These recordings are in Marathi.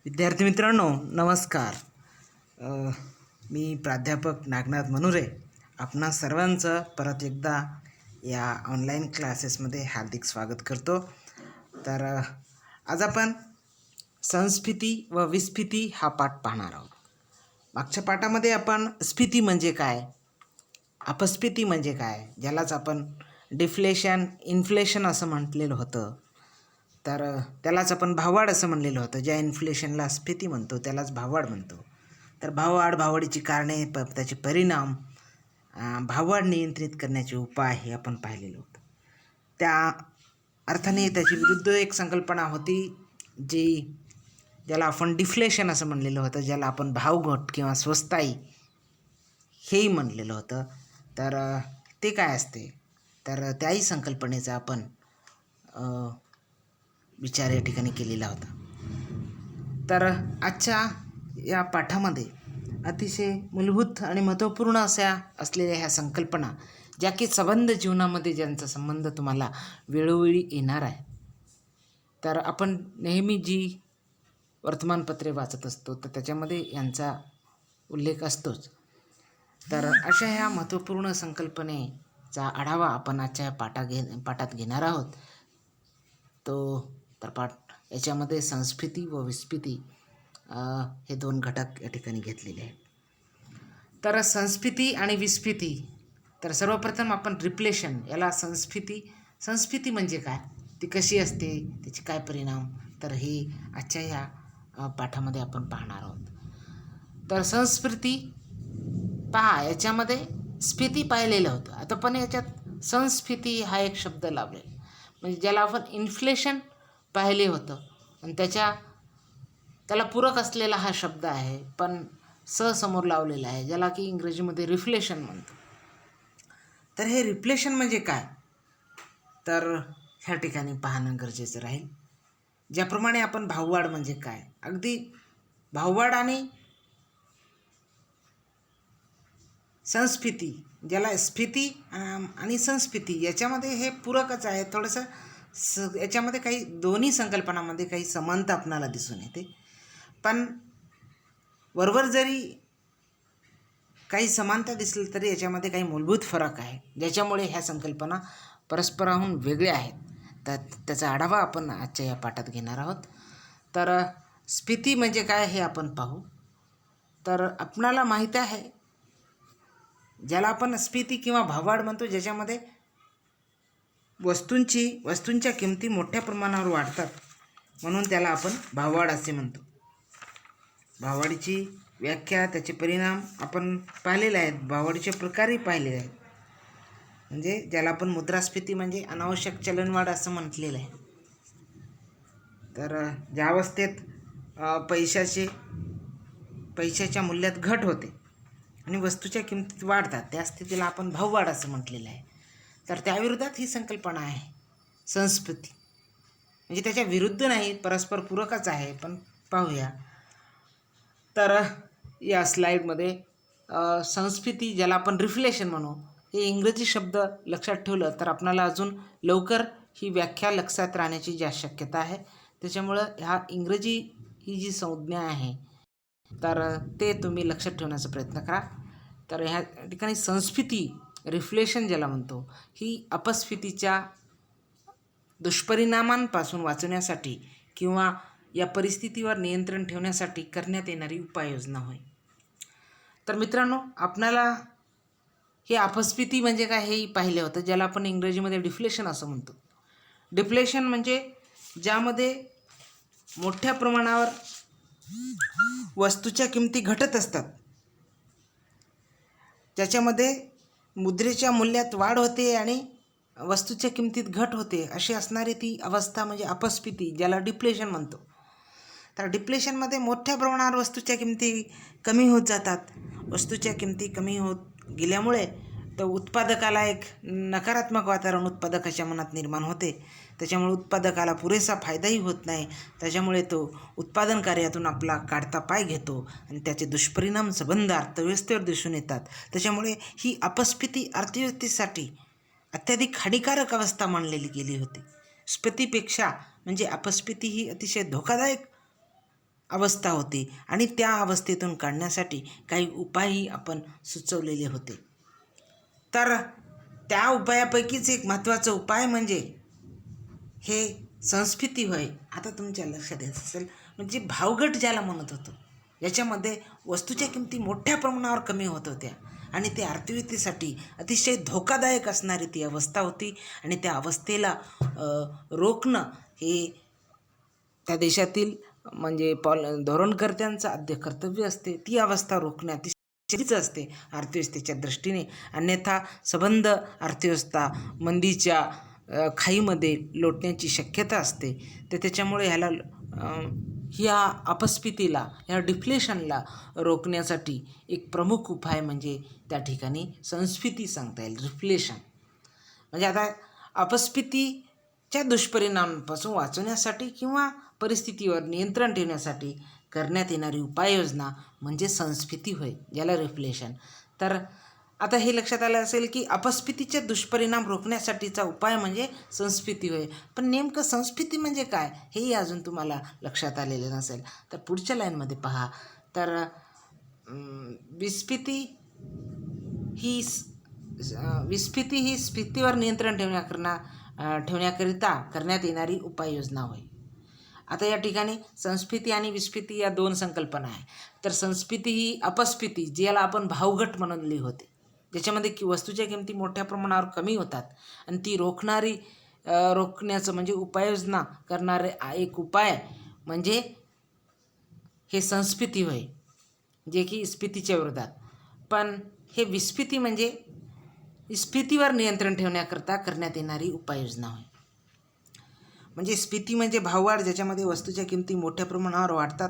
विद्यार्थी मित्रांनो नमस्कार. मी प्राध्यापक नागनाथ मनुरे आपणा सर्वांचं परत एकदा या ऑनलाईन क्लासेसमध्ये हार्दिक स्वागत करतो. तर आज आपण संस्फिती व विस्फिती हा पाठ पाहणार आहोत. मागच्या पाठामध्ये आपण स्फिती म्हणजे काय, अपस्फिती म्हणजे काय, ज्यालाच आपण डिफ्लेशन इन्फ्लेशन असं म्हटलेलं होतं, तर त्यालाच आपण भाववाढ असं म्हणलेलं होतं. ज्या इन्फ्लेशनला स्फिती म्हणतो त्यालाच भाववाढ म्हणतो. तर भाववाढ, भाववाढीची कारणे, त्याचे परिणाम, भाववाढ नियंत्रित करण्याचे उपाय हे आपण पाहिलेलं होतं. त्या अर्थाने त्याची विरुद्ध एक संकल्पना होती ज्याला आपण डिफ्लेशन असं म्हणलेलं होतं, ज्याला आपण भावघट किंवा स्वस्ताई हेही म्हणलेलं होतं. तर ते काय असते, तर त्याही संकल्पनेचा आपण विचार या ठिकाणी केलेला होता. तर आजच्या या पाठामध्ये अतिशय मूलभूत आणि महत्त्वपूर्ण अशा असलेल्या ह्या संकल्पना, ज्या की संबंध जीवनामध्ये ज्यांचा संबंध तुम्हाला वेळोवेळी येणार आहे. तर आपण नेहमी जी वर्तमानपत्रे वाचत असतो तर त्याच्यामध्ये यांचा उल्लेख असतोच. तर अशा ह्या महत्त्वपूर्ण संकल्पनेचा आढावा आपण आजच्या पाठात घेणार आहोत. तर पाठ याच्यामध्ये संस्फिती व विस्फिती हे दोन घटक या ठिकाणी घेतलेले आहेत. तर संस्फिती आणि विस्फिती, तर सर्वप्रथम आपण रिप्लेशन याला संस्फिती म्हणजे काय, ती कशी असते, त्याचे काय परिणाम, तर हे आजच्या ह्या पाठामध्ये आपण पाहणार आहोत. तर संस्फिती पहा, याच्यामध्ये स्फिती पाहिलेलं होतं, आता पण याच्यात संस्फिती हा एक शब्द लावलेला, म्हणजे ज्याला आपण इन्फ्लेशन पाहिले होतं आणि त्याला पूरक असलेला हा शब्द आहे, पण समोर लावलेला आहे, ज्याला की इंग्रजीमध्ये रिफ्लेशन म्हणतो. तर हे रिफ्लेशन म्हणजे काय, तर ह्या ठिकाणी पाहणं गरजेचं राहील. ज्याप्रमाणे आपण भाववाढ म्हणजे काय, अगदी भाववाढ आणि संस्फिती, ज्याला स्फिती आणि संस्फिती याच्यामध्ये हे पूरकच आहे. थोडंसं याच्यामध्ये काही दोन्ही संकल्पनामध्ये काही समानता आपणाला दिसून येते, पण वरवर जरी काही समानता दिसली तरी याच्यामध्ये काही मूलभूत फरक आहे, ज्याच्यामुळे ह्या संकल्पना परस्पराहून वेगळ्या आहेत. तर त्याचा आढावा आपण आजच्या या पाठात घेणार आहोत. तर स्फिती म्हणजे काय हे आपण पाहू. तर आपणाला माहीत आहे, ज्याला आपण स्फिती किंवा भाववाढ म्हणतो, ज्याच्यामध्ये वस्तूंच्या किमती मोठ्या प्रमाणावर वाढतात, म्हणून त्याला आपण भाववाढ असे म्हणतो. भाववाढीची व्याख्या, त्याचे परिणाम आपण पाहिलेले आहेत, भाववाढीचे प्रकारही पाहिलेले आहेत. म्हणजे ज्याला आपण मुद्रास्फिती म्हणजे अनावश्यक चलनवाढ असं म्हटलेलं आहे. तर ज्या अवस्थेत पैशाच्या मूल्यात घट होते आणि वस्तूच्या किमतीत वाढतात, त्या स्थितीला आपण भाववाढ असं म्हटलेलं आहे. तर त्याविरोधात ही संकल्पना आहे संस्फिती, म्हणजे त्याच्या विरुद्ध नाही, परस्पर पूरकच आहे. पण पाहूया. तर या स्लाईडमध्ये संस्फिती, ज्याला आपण रिफ्लेशन म्हणू, हे इंग्रजी शब्द लक्षात ठेवलं तर आपणाला अजून लवकर ही व्याख्या लक्षात राहण्याची जी शक्यता आहे. त्याच्यामुळं ह्या इंग्रजी ही जी संज्ञा आहे, तर ते तुम्ही लक्षात ठेवण्याचा प्रयत्न करा. तर ह्या ठिकाणी संस्फिती, रिफ्लेशन ज्याला म्हणतो, ही अपस्फितीच्या दुष्परिणामांपासून वाचण्यासाठी किंवा या परिस्थितीवर नियंत्रण ठेवण्यासाठी करण्यात येणारी उपाययोजना होय. तर मित्रांनो, आपणाला हे अपस्फिती म्हणजे काय हेही पाहिले होतं, ज्याला आपण इंग्रजीमध्ये डिफ्लेशन असं म्हणतो. डिफ्लेशन म्हणजे ज्यामध्ये मोठ्या प्रमाणावर वस्तूच्या किमती घटत असतात, ज्याच्यामध्ये मुद्रेच्या मूल्यात वाढ होते आणि वस्तूच्या किमतीत घट होते, अशी असणारी ती अवस्था म्हणजे अपस्फिती, ज्याला डिप्लेशन म्हणतो. तर डिप्लेशनमध्ये मोठ्या प्रमाणावर वस्तूच्या किमती कमी होत जातात. वस्तूच्या किमती कमी होत गेल्यामुळे तर उत्पादकाला एक नकारात्मक वातावरण उत्पादकाच्या मनात निर्माण होते. त्याच्यामुळे उत्पादकाला पुरेसा फायदाही होत नाही. त्याच्यामुळे तो उत्पादन कार्यातून आपला काढता पाय घेतो आणि त्याचे दुष्परिणाम संबंध अर्थव्यवस्थेवर दिसून येतात. त्याच्यामुळे ही अपस्फिती अर्थव्यवस्थेसाठी अत्याधिक हानिकारक अवस्था मानलेली गेली होती. स्फितीपेक्षा म्हणजे अपस्फिती ही अतिशय धोकादायक अवस्था होती आणि त्या अवस्थेतून काढण्यासाठी काही उपायही आपण सुचवलेले होते. तर त्या उपायापैकीच एक महत्त्वाचा उपाय म्हणजे हे संस्फिती होय. आता तुमच्या लक्षात येत असेल, म्हणजे भावगट ज्याला म्हणत होतो, याच्यामध्ये वस्तूच्या किमती मोठ्या प्रमाणावर कमी होत होत्या आणि ते अर्थव्यवस्थेसाठी अतिशय धोकादायक असणारी ती अवस्था होती आणि त्या अवस्थेला रोखणं हे त्या देशातील म्हणजे धोरणकर्त्यांचं आद्य कर्तव्य असते. ती अवस्था रोखणे अतिशय असते अर्थव्यवस्थेच्या दृष्टीने. अन्यथा सबंध अर्थव्यवस्था मंदीच्या खाईमध्ये लोटण्याची शक्यता असते. तर त्याच्यामुळे ह्या अपस्फीतीला, ह्या डिफ्लेशनला रोखण्यासाठी एक प्रमुख उपाय म्हणजे त्या ठिकाणी संस्फीती सांगता येईल, रिफ्लेशन. म्हणजे आता अपस्फीतीच्या दुष्परिणामांपासून वाचवण्यासाठी किंवा परिस्थितीवर नियंत्रण ठेवण्यासाठी करण्यात येणारी उपाययोजना म्हणजे संस्फीती होय, ज्याला रिफ्लेशन. तर आता हे लक्षात आलं असेल की अपस्फीतीचे दुष्परिणाम रोखण्यासाठीचा उपाय म्हणजे संस्फीती होय. पण नेमकं संस्फीती म्हणजे काय हेही अजून तुम्हाला लक्षात आलेलं नसेल. तर पुढच्या लाईनमध्ये पहा. तर विस्फीती ही स्फीतीवर नियंत्रण ठेवण्याकरिता करण्यात येणारी उपाययोजना होय. आता या ठिकाणी संस्फीती आणि विस्फीती या दोन संकल्पना आहे. तर संस्फीती ही अपस्फीती, ज्याला आपण भावघट म्हणून होते, ज्याच्यामध्ये वस्तूच्या किमती मोठ्या प्रमाणावर कमी होतात आणि ती रोखण्याचं म्हणजे उपाययोजना करणारे एक उपाय म्हणजे हे संस्फीती होय, जे की स्फीतीच्या विरोधात. पण हे विस्फीती म्हणजे स्फीतीवर नियंत्रण ठेवण्याकरता करण्यात येणारी उपाययोजना होय. म्हणजे स्फीती म्हणजे भाववाढ, ज्याच्यामध्ये वस्तूच्या किमती मोठ्या प्रमाणावर वाढतात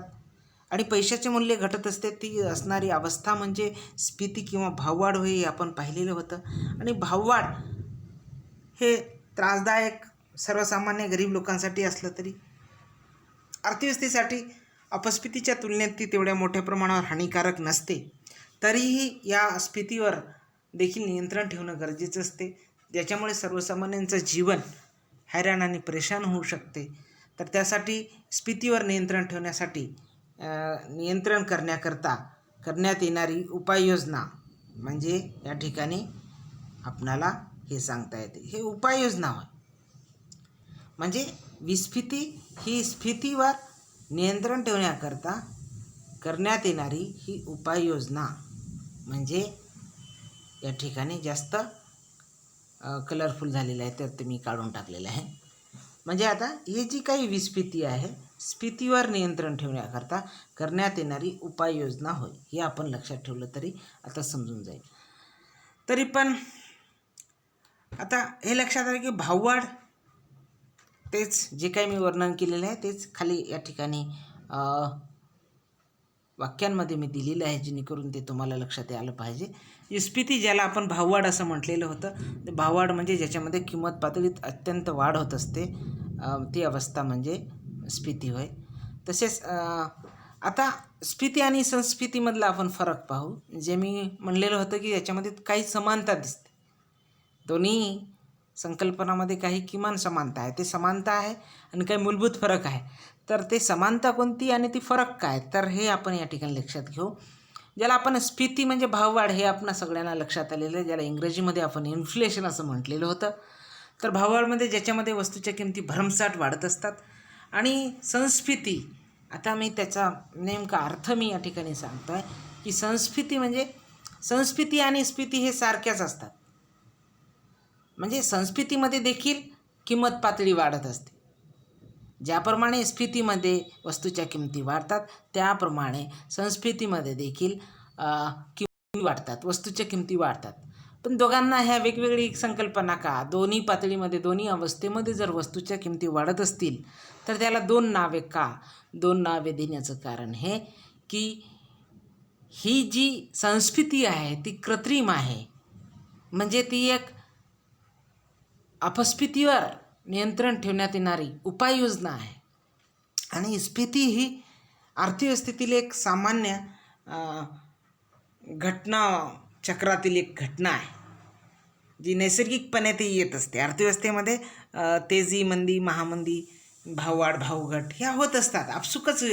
आणि पैशाचे मूल्य घटत असते, ती असणारी अवस्था म्हणजे स्फीती किंवा भाववाढ होय, हे आपण पाहिलेलं होतं. आणि भाववाढ हे त्रासदायक सर्वसामान्य गरीब लोकांसाठी असलं तरी अर्थव्यवस्थेसाठी अपस्फीतीच्या तुलनेत ती तेवढ्या मोठ्या प्रमाणावर हानिकारक नसते. तरीही या स्फीतीवर देखील नियंत्रण ठेवणं गरजेचं असते, ज्याच्यामुळे सर्वसामान्यांचं जीवन हैराण आणि परेशान होऊ शकते. तर त्यासाठी स्फीतीवर नियंत्रण ठेवण्यासाठी नियंत्रण करण्याकरता करण्यात येणारी उपाययोजना म्हणजे या ठिकाणी आपणाला हे सांगता येते, हे उपाययोजना होय. म्हणजे विस्फीती ही स्फीतीवर नियंत्रण ठेवण्याकरता करण्यात येणारी ही उपाययोजना म्हणजे या ठिकाणी जास्त कलरफुल झालेलं आहे, तर ते मी काढून टाकलेलं आहे. म्हणजे आता ही जी काही विस्फीती आहे, स्फीतीवर नियंत्रण ठेवण्याकरता करण्यात येणारी उपाययोजना होय, हे आपण लक्षात ठेवलं तरी आता समजून जाईल. तरी पण आता हे लक्षात आलं की भाववाढ तेच जे काही मी वर्णन केलेलं आहे तेच खाली या ठिकाणी वाक्यांमध्ये मी दिलेलं आहे, जेणेकरून ते तुम्हाला लक्षात आलं पाहिजे. स्फीती ज्याला आपण भाववाढ असं म्हटलेलं होतं, ते भाववाढ म्हणजे ज्याच्यामध्ये किंमत पातळीत अत्यंत वाढ होत असते, ती अवस्था म्हणजे स्फीती होय. तसेच आता स्फीती आणि संस्फीतीमधला आपण फरक पाहू. जे मी म्हणलेलं होतं की याच्यामध्ये काही समानता दिसते, दोन्ही संकल्पनामध्ये काही किमान समानता आहे, ते समानता आहे आणि काही मूलभूत फरक आहे. तर ते समानता कोणती आणि ती फरक काय, तर हे आपण या ठिकाणी लक्षात घेऊ. ज्याला आपण स्फीती म्हणजे भाववाढ हे आपण सगळ्यांना लक्षात आलेलं आहे, ज्याला इंग्रजीमध्ये आपण इन्फ्लेशन असं म्हटलेलं होतं. तर भाववाढमध्ये ज्याच्यामध्ये वस्तूच्या किमती भरमसाठ वाढत असतात. आणि संस्फीती, आता मी त्याचा नेमका अर्थ मी या ठिकाणी सांगतो आहे की संस्फीती म्हणजे संस्फीती आणि स्फीती हे सारख्याच असतात. म्हणजे संस्फीतीमध्ये देखील किंमत पातळी वाढत असते. ज्याप्रमाणे स्फीतीमध्ये वस्तूच्या किमती वाढतात, त्याप्रमाणे संस्फीतीमध्ये देखील किमती वाढतात, वस्तूच्या किमती वाढतात. पण दोघांना ह्या वेगवेगळी संकल्पना का? दोन्ही पातळीमध्ये, दोन्ही अवस्थेमध्ये जर वस्तूच्या किमती वाढत असतील तर त्याला दोन नावे का? दोन नावे देण्याचं कारण हे की ही जी संस्फीती आहे ती कृत्रिम आहे, म्हणजे ती एक अपस्फीतीवर नियंत्रण ठेवण्यात येणारी उपाययोजना आहे. आणि स्फीती ही अर्थव्यवस्थेतील एक सामान्य घटना चक्रातील एक घटना आहे, जी नैसर्गिकपणे ती येत असते. अर्थव्यवस्थेमध्ये तेजी, मंदी, महामंदी, भाववाढ, भावघट ह्या होत असतात, आपसुकच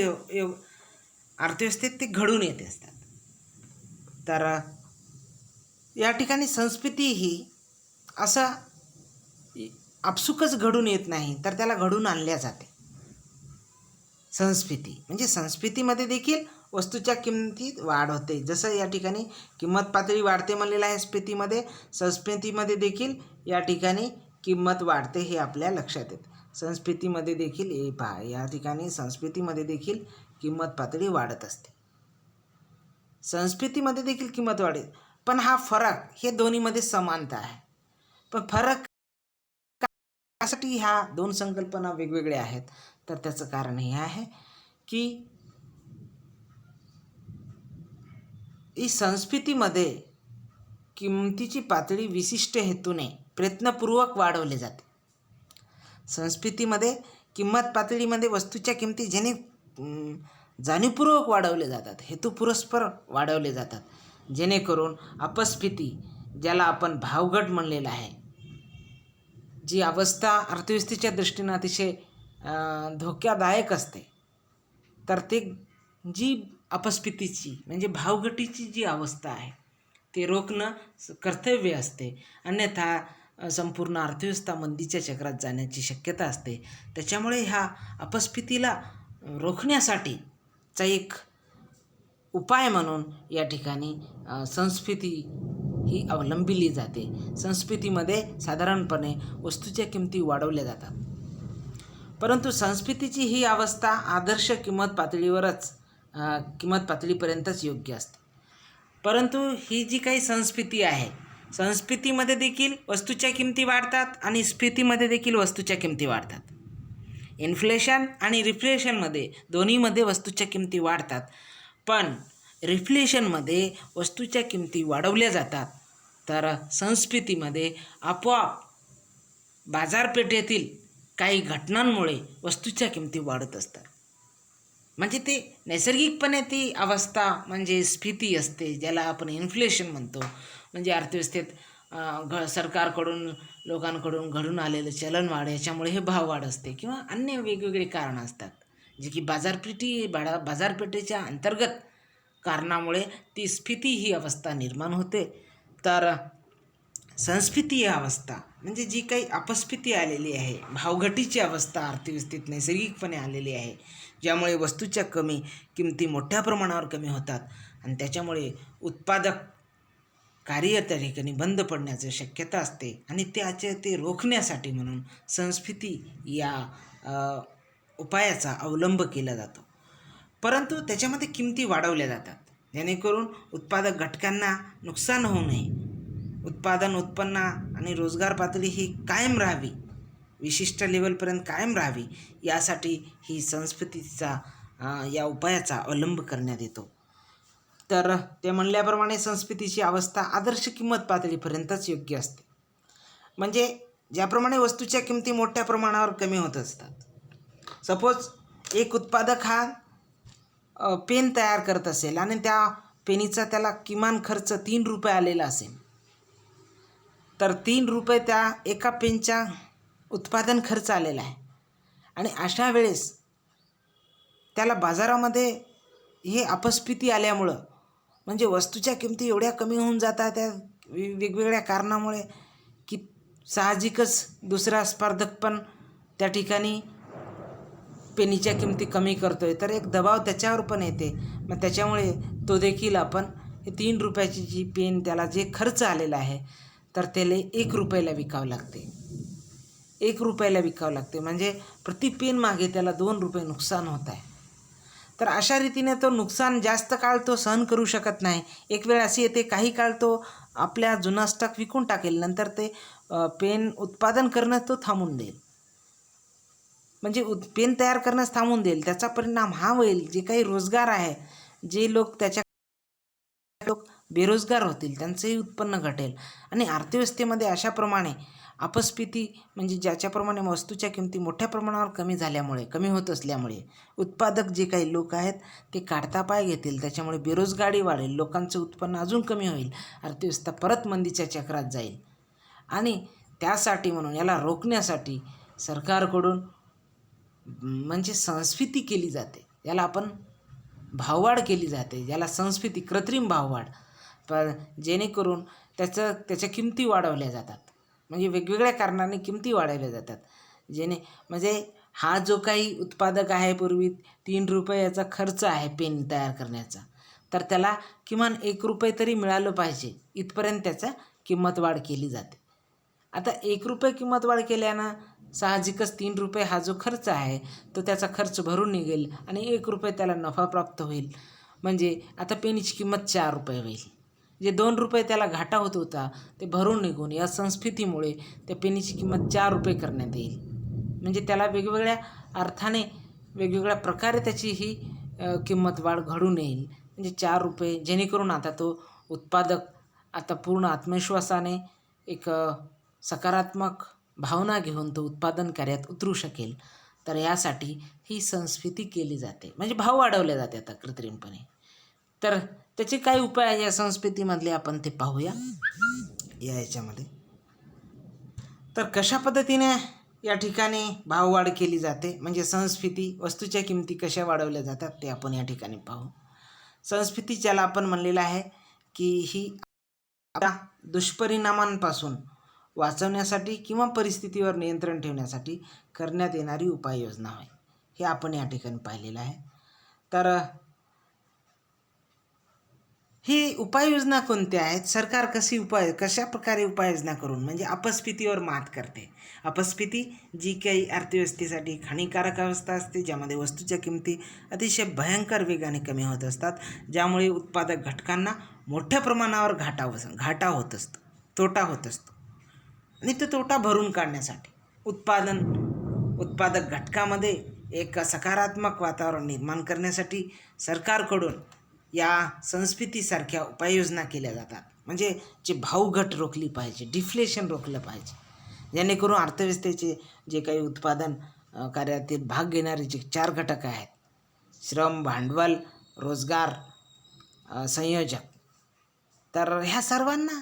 अर्थव्यवस्थेत ते घडून येते असतात. तर या ठिकाणी संस्कृती ही असं आपसुकच घडून येत नाही, तर त्याला घडून आणल्या जाते. संस्कृती म्हणजे संस्कृतीमध्ये देखील वस्तूच्या किमतीत वाढ होते. जसं या ठिकाणी किंमत पातळी वाढते म्हणलेलं आहे स्फीतीमध्ये, संस्कृतीमध्ये देखील या ठिकाणी किंमत वाढते हे आपल्या लक्षात येतं. संस्कृतीमध्ये देखील हे पहा, या ठिकाणी संस्कृतीमध्ये देखील किंमत पातळी वाढत असते. संस्कृतीमध्ये देखील किंमत वाढेल, पण हा फरक हे दोन्हीमध्ये समानता आहे. पण फरक यासाठी ह्या दोन संकल्पना वेगवेगळ्या आहेत. तर त्याचं कारण हे आहे की ही संस्कृतीमध्ये किमतीची पातळी विशिष्ट हेतूने प्रयत्नपूर्वक वाढवली जाते. संस्कृतीमध्ये किंमत पातळीमध्ये वस्तूच्या किमती जेणे जाणीवपूर्वक वाढवले जातात, हेतुपुरस्पर वाढवले जातात, जेणेकरून अपस्फीती ज्याला आपण भावघट म्हणलेलं आहे, जी अवस्था अर्थव्यवस्थेच्या दृष्टीनं अतिशय धोक्यादायक असते, तर ते जी अपस्फीतीची म्हणजे भावघटीची जी अवस्था आहे ते रोखणं कर्तव्य असते. अन्यथा संपूर्ण अर्थव्यवस्था मंदीच्या चक्रात जाण्याची शक्यता असते. त्याच्यामुळे ह्या अपस्फीतीला रोखण्यासाठीचा एक उपाय म्हणून या ठिकाणी संस्कृती ही अवलंबिली जाते. संस्कृतीमध्ये साधारणपणे वस्तूच्या किमती वाढवल्या जातात, परंतु संस्कृतीची ही अवस्था आदर्श किंमत पातळीपर्यंतच योग्य असते. परंतु ही जी काही संस्कृती आहे, संस्कृतीमध्ये देखील वस्तूच्या किमती वाढतात आणि स्फीतीमध्ये देखील वस्तूच्या किमती वाढतात. इन्फ्लेशन आणि रिफ्लेशनमध्ये दोन्हीमध्ये वस्तूच्या किमती वाढतात, पण रिफ्लेशनमध्ये वस्तूच्या किमती वाढवल्या जातात, तर संस्कृतीमध्ये आपोआप बाजारपेठेतील काही घटनांमुळे वस्तूच्या किमती वाढत असतात. म्हणजे ते नैसर्गिकपणे ती अवस्था म्हणजे स्फीती असते, ज्याला आपण इन्फ्लेशन म्हणतो. म्हणजे अर्थव्यवस्थेत सरकारकडून लोकांकडून घडून आलेलं चलनवाढ याच्यामुळे हे भाववाढ असते किंवा अन्य वेगवेगळे कारणं असतात, जे की बाजारपेठेच्या अंतर्गत कारणामुळे ती स्फीती ही अवस्था निर्माण होते. तर संस्फीती ही अवस्था म्हणजे जी काही अपस्फीती आलेली आहे, भावघटीची अवस्था अर्थव्यवस्थेत नैसर्गिकपणे आलेली आहे, ज्यामुळे वस्तूच्या किमती मोठ्या प्रमाणावर कमी होतात आणि त्याच्यामुळे उत्पादक कार्य त्या ठिकाणी बंद पडण्याची शक्यता असते आणि ते रोखण्यासाठी म्हणून संस्फीती या उपायाचा अवलंब केला जातो. परंतु त्याच्यामध्ये किमती वाढवल्या जातात, जेणेकरून उत्पादक घटकांना नुकसान होऊ नये, उत्पादन, उत्पन्न आणि रोजगार पातळी ही कायम राहावी, विशिष्ट लेवलपर्यंत कायम राहावी, यासाठी ही संस्कृतीचा या उपायाचा अवलंब करण्यात येतो. तर ते म्हणल्याप्रमाणे संस्कृतीची अवस्था आदर्श किंमत पातळीपर्यंतच योग्य असते. म्हणजे ज्याप्रमाणे वस्तूच्या किमती मोठ्या प्रमाणावर कमी होत असतात. सपोज एक उत्पादक हा पेन तयार करत असेल आणि त्या पेनीचा त्याला किमान खर्च 3 रुपये आलेला असेल, तर 3 रुपये त्या एका पेनच्या उत्पादन खर्च आलेला आहे आणि अशा वेळेस त्याला बाजारामध्ये हे अपस्फीती आल्यामुळं म्हणजे वस्तूच्या किमती एवढ्या कमी होऊन जातात त्या वेगवेगळ्या कारणामुळे की साहजिकच दुसरा स्पर्धक पण त्या ठिकाणी पेनीच्या किमती कमी करतोय, तर एक दबाव त्याच्यावर पण येते. मग त्याच्यामुळे तो देखील आपण हे 3 रुपयाची जी पेन त्याला जे खर्च आलेला आहे तर त्याला 1 रुपयाला विकावं लागते. 1 रुपयाला विकावं लागते म्हणजे प्रति पेन मागे त्याला 2 रुपये नुकसान होत आहे. तर अशा रीतीने तो नुकसान जास्त काळ तो सहन करू शकत नाही. एक वेळ अशी येते, काही काळ तो आपल्या जुना स्टॉक विकून टाकेल, नंतर ते पेन उत्पादन करणं तो थांबून देईल, म्हणजे पेन तयार करणंच थांबून देईल. त्याचा परिणाम हा होईल, जे काही रोजगार आहे, जे लोक बेरोजगार होतील, त्यांचंही उत्पन्न घटेल आणि अर्थव्यवस्थेमध्ये अशाप्रमाणे अपस्फीती म्हणजे ज्याच्याप्रमाणे वस्तूच्या किमती मोठ्या प्रमाणावर कमी होत असल्यामुळे उत्पादक जे काही लोक आहेत ते काढता पाय घेतील, त्याच्यामुळे बेरोजगारी वाढेल, लोकांचं उत्पन्न अजून कमी होईल, अर्थव्यवस्था परत मंदीच्या चक्रात जाईल. आणि त्यासाठी म्हणून याला रोखण्यासाठी सरकारकडून म्हणजे संस्फीती केली जाते, याला आपण भाववाढ केली जाते, ज्याला संस्फीती कृत्रिम भाववाढ, पण जेणेकरून त्याच्या किमती वाढवल्या जातात. म्हणजे वेगवेगळ्या कारणाने किमती वाढवल्या जातात. म्हणजे हा जो काही उत्पादक आहे, पूर्वी 3 रुपये याचा खर्च आहे पेन तयार करण्याचा, तर त्याला किमान 1 रुपये तरी मिळालं पाहिजे, इथपर्यंत त्याचा किंमत वाढ केली जाते. आता 1 रुपये किंमत वाढ केल्यानं साहजिकच 3 रुपये हा जो खर्च आहे तो त्याचा खर्च भरून निघेल आणि 1 रुपये त्याला नफा प्राप्त होईल. म्हणजे आता पेनीची किंमत 4 रुपये होईल. जे 2 रुपये त्याला घाटा होत होता ते भरून निघून या संस्फीतीमुळे त्या पेनीची किंमत 4 रुपये करण्यात येईल. म्हणजे त्याला वेगवेगळ्या अर्थाने वेगवेगळ्या प्रकारे त्याची ही किंमत वाढ घडून येईल. म्हणजे 4 रुपये, जेणेकरून आता तो उत्पादक आता पूर्ण आत्मविश्वासाने एक सकारात्मक भावना घेऊन तो उत्पादन कार्यात उतरू शकेल. तर यासाठी ही संस्फीती केली जाते, म्हणजे भाव वाढवले जाते आता कृत्रिमपणे. तर त्याचे काही उपाय आहे या संस्फीतीमधले, आपण ते पाहूया याच्यामध्ये. तर कशा पद्धतीने या ठिकाणी भाववाढ केली जाते, म्हणजे संस्फीती, वस्तूच्या किमती कशा वाढवल्या जातात ते आपण या ठिकाणी पाहू. संस्फीती ज्याला आपण म्हणलेलं आहे की ही दुष्परिणामांपासून वाचवण्यासाठी किंवा परिस्थितीवर नियंत्रण ठेवण्यासाठी करण्यात येणारी उपाययोजना होय, हे आपण या ठिकाणी पाहिलेलं आहे. तर ही उपाययोजना कोणत्या आहेत, सरकार कशा प्रकारे उपाययोजना करून म्हणजे अपस्फीतीवर मात करते. अपस्फीती जी काही अर्थव्यवस्थेसाठी हानिकारक अवस्था असते, ज्यामध्ये वस्तूच्या किमती अतिशय भयंकर वेगाने कमी होत असतात, ज्यामुळे उत्पादक घटकांना मोठ्या प्रमाणावर घाटा होत असतो, तोटा होत असतो. आणि तो तोटा भरून काढण्यासाठी उत्पादक घटकामध्ये एक सकारात्मक वातावरण निर्माण करण्यासाठी सरकारकडून या संस्फीतीसारख्या उपाययोजना केल्या जातात. म्हणजे जे भावघट रोखली पाहिजे, डिफ्लेशन रोखलं पाहिजे, जेणेकरून अर्थव्यवस्थेचे जे काही उत्पादन कार्यातील भाग घेणारे जे 4 घटक आहेत, श्रम, भांडवल, रोजगार, संयोजक, तर ह्या सर्वांना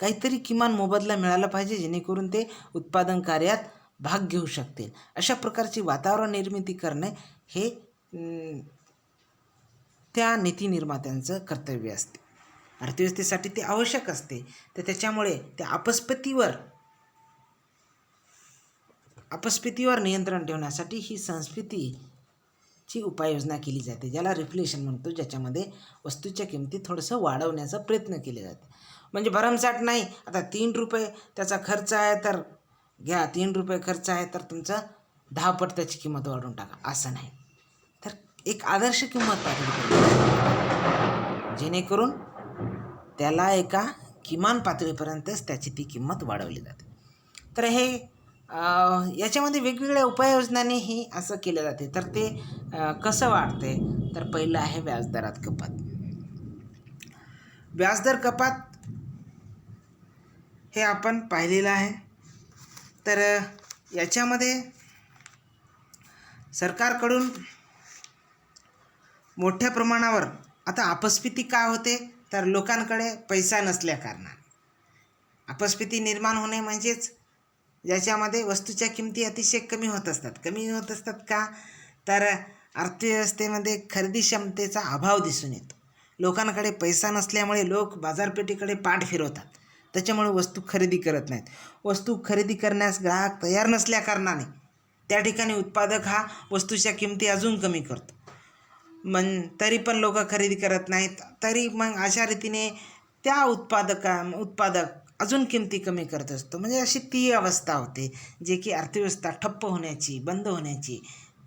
काहीतरी किमान मोबदला मिळाला पाहिजे, जेणेकरून ते उत्पादन कार्यात भाग घेऊ शकतील. अशा प्रकारची वातावरण निर्मिती करणे हे त्या नीती निर्मात्यांचं कर्तव्य असते. अर्थव्यवस्थेसाठी ते आवश्यक असते. तर त्याच्यामुळे त्या अपस्फीतीवर नियंत्रण ठेवण्यासाठी ही संस्फीतीची उपाययोजना केली जाते, ज्याला रिफ्लेशन म्हणतो, ज्याच्यामध्ये वस्तूच्या किमती थोडंसं वाढवण्याचा प्रयत्न केले जाते. म्हणजे भरमसाठ नाही, आता 3 रुपये त्याचा खर्च आहे तर घ्या, 3 रुपये खर्च आहे तर तुमचं 10 पट त्याची किंमत वाढवून टाका, असं नाही. तर एक आदर्श किंमत पातळी, जेणेकरून त्याला एका किमान पातळीपर्यंतच त्याची ती किंमत वाढवली जाते. तर हे याच्यामध्ये वेगवेगळ्या उपाययोजनांनी ही असं केलं जाते. तर ते कसं वाढते, तर पहिलं आहे व्याजदरात कपात. व्याजदर कपात हे आपण पाहिलेलं आहे. तर याच्यामध्ये सरकारकडून मोठ्या प्रमाणावर आता अपस्फीती का होते, तर लोकांकडे पैसा नसल्या कारणाने अपस्फीती निर्माण होणे. म्हणजेच ज्याच्यामध्ये वस्तूच्या किमती अतिशय कमी होत असतात का, तर अर्थव्यवस्थेमध्ये खरेदी क्षमतेचा अभाव दिसून येतो. लोकांकडे पैसा नसल्यामुळे लोक बाजारपेठेकडे पाठ फिरवतात, त्याच्यामुळे वस्तू खरेदी करत नाहीत. वस्तू खरेदी करण्यास ग्राहक तयार नसल्या कारणाने त्या ठिकाणी उत्पादक हा वस्तूच्या किमती अजून कमी करतो. तरी पण लोक खरेदी करत नाहीत, तरी मग अशा रीतीने त्या उत्पादक अजून किमती कमी करत असतो. म्हणजे अशी ती अवस्था होते, जे की अर्थव्यवस्था ठप्प होण्याची, बंद होण्याची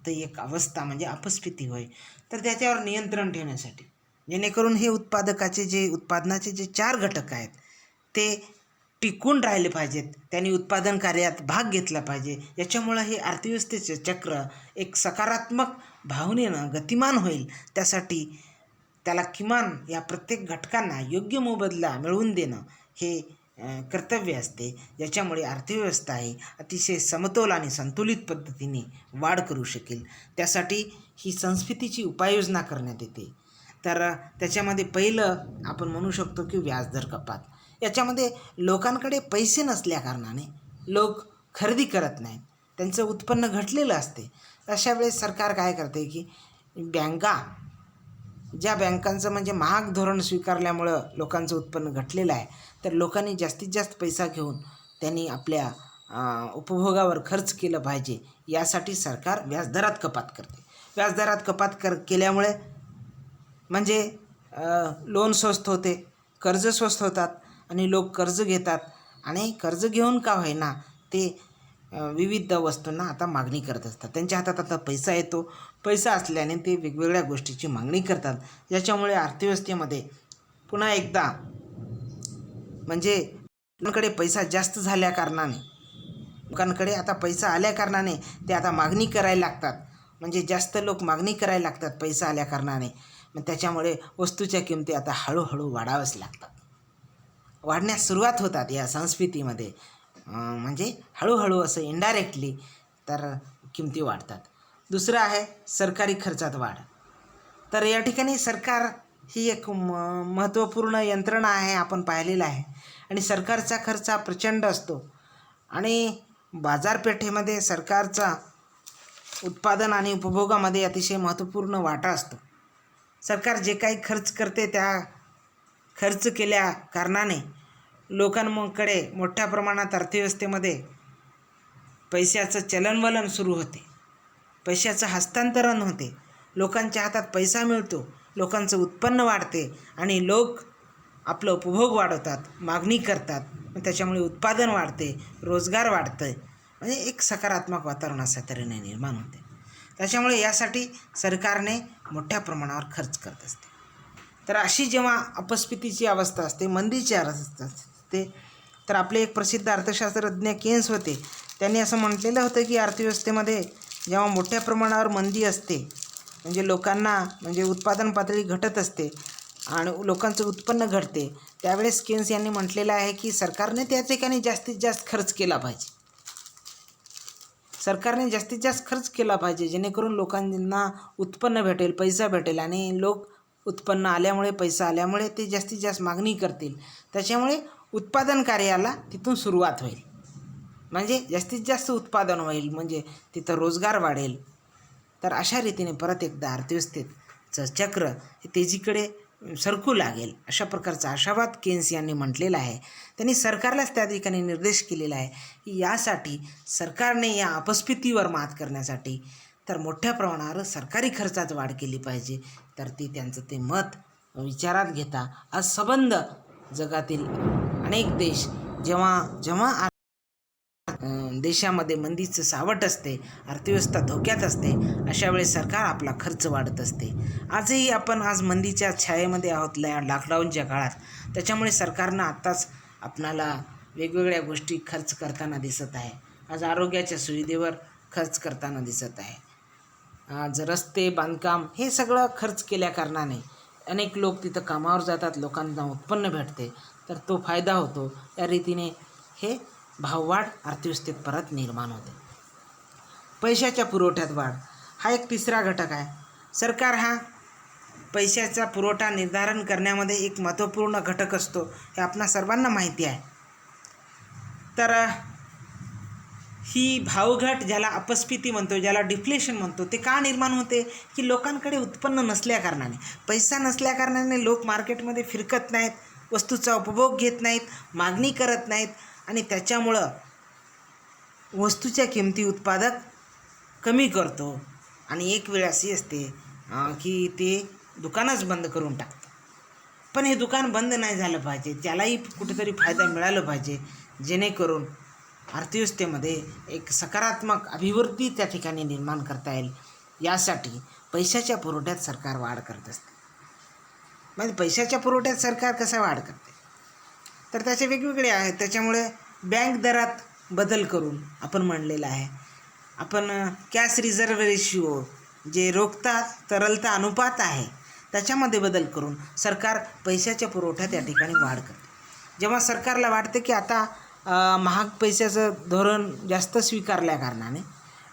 तर एक अवस्था म्हणजे अपस्फीती होय. तर त्याच्यावर नियंत्रण ठेवण्यासाठी, जेणेकरून हे उत्पादनाचे जे 4 घटक आहेत ते टिकून राहिले पाहिजेत, त्यांनी उत्पादन कार्यात भाग घेतला पाहिजे. याच्यामुळं हे अर्थव्यवस्थेचे चक्र एक सकारात्मक भावनेनं गतिमान होईल. त्यासाठी त्याला किमान या प्रत्येक घटकांना योग्य मोबदला मिळवून देणं हे कर्तव्य असते, ज्याच्यामुळे अर्थव्यवस्था ही अतिशय समतोल आणि संतुलित पद्धतीने वाढ करू शकेल. त्यासाठी ही संस्फीतीची उपाययोजना करण्यात येते. तर त्याच्यामध्ये पहिलं आपण म्हणू शकतो की व्याजदर कपात. याच्यामध्ये लोकांकडे पैसे नसल्या कारणाने लोक खरेदी करत नाहीत, त्यांचं उत्पन्न घटलेलं असते. अशा वेळेस सरकार काय करते की बँका ज्या बँकांचं म्हणजे महाग धोरण स्वीकारल्यामुळं लोकांचं उत्पन्न घटलेलं आहे, तर लोकांनी जास्तीत जास्त पैसा घेऊन त्यांनी आपल्या उपभोगावर खर्च केलं पाहिजे, यासाठी सरकार व्याजदरात कपात करते. व्याजदरात कपात केल्यामुळे म्हणजे लोन स्वस्त होते, कर्ज स्वस्त होतात आणि लोक कर्ज घेतात आणि कर्ज घेऊन का होईना ते विविध वस्तूंना आता मागणी करत असतात. त्यांच्या हातात आता पैसा येतो. पैसा असल्याने ते वेगवेगळ्या गोष्टीची मागणी करतात, ज्याच्यामुळे अर्थव्यवस्थेमध्ये पुन्हा एकदा म्हणजे लोकांकडे पैसा जास्त झाल्या कारणाने, लोकांकडे आता पैसा आल्या कारणाने ते आता मागणी करायला लागतात. म्हणजे जास्त लोक मागणी करायला लागतात पैसा आल्या कारणाने. मग त्याच्यामुळे वस्तूच्या किमती आता हळूहळू वाढाव्याच लागतात, वाढण्यास सुरुवात होतात या संस्कृतीमध्ये. म्हणजे हळूहळू असं इनडायरेक्टली तर किमती वाढतात. दुसरं आहे सरकारी खर्चात वाढ. तर या ठिकाणी सरकार ही एक महत्त्वपूर्ण यंत्रणा आहे, आपण पाहिलेलं आहे. आणि सरकारचा खर्च हा प्रचंड असतो आणि बाजारपेठेमध्ये सरकारचा उत्पादन आणि उपभोगामध्ये अतिशय महत्त्वपूर्ण वाटा असतो. सरकार जे काही खर्च करते त्या खर्च केल्या कारणाने लोकांकडे मोठ्या प्रमाणात अर्थव्यवस्थेमध्ये पैशाचं चलनवलन सुरू होते, पैशाचं हस्तांतरण होते, लोकांच्या हातात पैसा मिळतो, लोकांचं उत्पन्न वाढते आणि लोक आपलं उपभोग वाढवतात, मागणी करतात. त्याच्यामुळे उत्पादन वाढते, रोजगार वाढतं, म्हणजे एक सकारात्मक वातावरण अशा तऱ्हेने निर्माण होते. त्याच्यामुळे यासाठी सरकारने मोठ्या प्रमाणावर खर्च करत असते. तर अशी जेव्हा अपस्फीतीची अवस्था असते, मंदीची अवस्था असते, तर आपले एक प्रसिद्ध अर्थशास्त्रज्ञ केन्स होते, त्यांनी असं म्हटलेलं होतं की अर्थव्यवस्थेमध्ये जेव्हा मोठ्या प्रमाणावर मंदी असते, म्हणजे लोकांना म्हणजे उत्पादन पातळी घटत असते आणि लोकांचं उत्पन्न घटते, त्यावेळेस केन्स यांनी म्हटलेलं आहे की सरकारने त्या ठिकाणी जास्तीत जास्त खर्च केला पाहिजे. सरकारने जास्तीत जास्त खर्च केला पाहिजे, जेणेकरून लोकांना उत्पन्न भेटेल, पैसा भेटेल आणि लोक उत्पन्न आल्यामुळे, पैसा आल्यामुळे ते जास्तीत जास्त मागणी करतील. त्याच्यामुळे उत्पादन कार्याला तिथून सुरुवात होईल, म्हणजे जास्तीत जास्त उत्पादन होईल, म्हणजे तिथं रोजगार वाढेल. तर अशा रीतीने परत एकदा अर्थव्यवस्थेचं चक्र हे तेजीकडे सरकू लागेल, अशा प्रकारचा आशावाद केन्स यांनी म्हटलेला आहे. त्यांनी सरकारलाच त्या ठिकाणी निर्देश केलेला आहे की यासाठी सरकारने या अपस्फीतीवर मात करण्यासाठी तर मोठ्या प्रमाणावर सरकारी खर्चात वाढ केली पाहिजे. तर त्यांचं ते मत विचारात घेता आज संबंध जगातील अनेक देश जेव्हा देशामध्ये मंदीचं सावट असते, अर्थव्यवस्था धोक्यात असते, अशा वेळेस सरकार आपला खर्च वाढत असते. आजही आपण मंदीच्या छायेमध्ये आहोत लॉकडाऊनच्या काळात. त्याच्यामुळे सरकारनं आत्ताच आपणाला वेगवेगळ्या गोष्टी खर्च करताना दिसत आहे. आज आरोग्याच्या सुविधेवर खर्च करताना दिसत आहे. आज रस्ते बांधकाम हे सगळं खर्च केल्या कारणाने अनेक लोक तिथं कामावर जातात, लोकांना उत्पन्न भेटते, तर तो फायदा होतो. त्या रीतीने हे भाववाढ अर्थव्यवस्थेत परत निर्माण होते. पैशाच्या पुरवठ्यात वाढ हा एक तिसरा घटक आहे. सरकार हा पैशाचा पुरवठा निर्धारण करण्यामध्ये एक महत्त्वपूर्ण घटक असतो, हे आपणा सर्वांना माहिती आहे. तर ही भावघट ज्याला अपस्फीती म्हणतो, ज्याला डिफ्लेशन म्हणतो, ते का निर्माण होते की लोकांकडे उत्पन्न नसल्या कारणाने, पैसा नसल्या कारणाने लोक मार्केटमध्ये फिरकत नाहीत, वस्तूचा उपभोग घेत नाहीत, मागणी करत नाहीत आणि त्याच्यामुळं वस्तूच्या किमती उत्पादक कमी करतो आणि एक वेळ अशी असते की ते दुकानच बंद करून टाकतं. पण हे दुकान बंद नाही झालं पाहिजे, त्यालाही कुठेतरी फायदा मिळाला पाहिजे, जेणेकरून अर्थव्यवस्थेमध्ये एक सकारात्मक अभिवृद्धी त्या ठिकाणी निर्माण करता येईल. यासाठी पैशाच्या पुरवठ्यात सरकार वाढ करत असते. म्हणजे पैशाच्या पुरवठ्यात सरकार कसा वाढ करते तर त्याचे वेगवेगळे आहेत. त्याच्यामुळे बँक दरात बदल करून आपण म्हणलेलं आहे, आपण कॅश रिझर्व्ह रेशिओ जे रोखता तरलता अनुपात आहे त्याच्यामध्ये बदल करून सरकार पैशाच्या पुरवठ्यात या ठिकाणी वाढ करते. जेव्हा सरकारला वाटते की आता महाग पैशाचं धोरण जास्त स्वीकारल्या कारणाने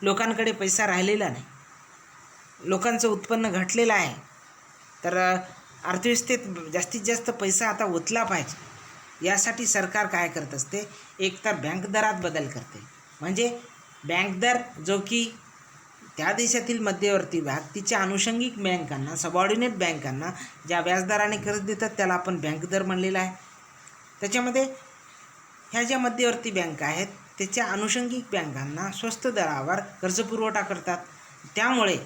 लोकांकडे पैसा राहिलेला नाही, लोकांचं उत्पन्न घटलेलं आहे, तर अर्थव्यवस्थेत जास्तीत जास्त पैसा आता ओतला पाहिजे. यासाठी सरकार काय करत असते, एक तर बँक दरात बदल करते. म्हणजे बँक दर जो की त्या देशातील मध्यवर्ती तिच्या अनुषंगिक बँकांना, सबऑर्डिनेट बँकांना ज्या व्याजदराने कर्ज देतात त्याला आपण बँक दर म्हणलेला आहे. त्याच्यामध्ये ह्या ज्या मध्यवर्ती बँका आहेत त्याच्या अनुषंगिक बँकांना स्वस्त दरावर कर्जपुरवठा करतात. त्यामुळे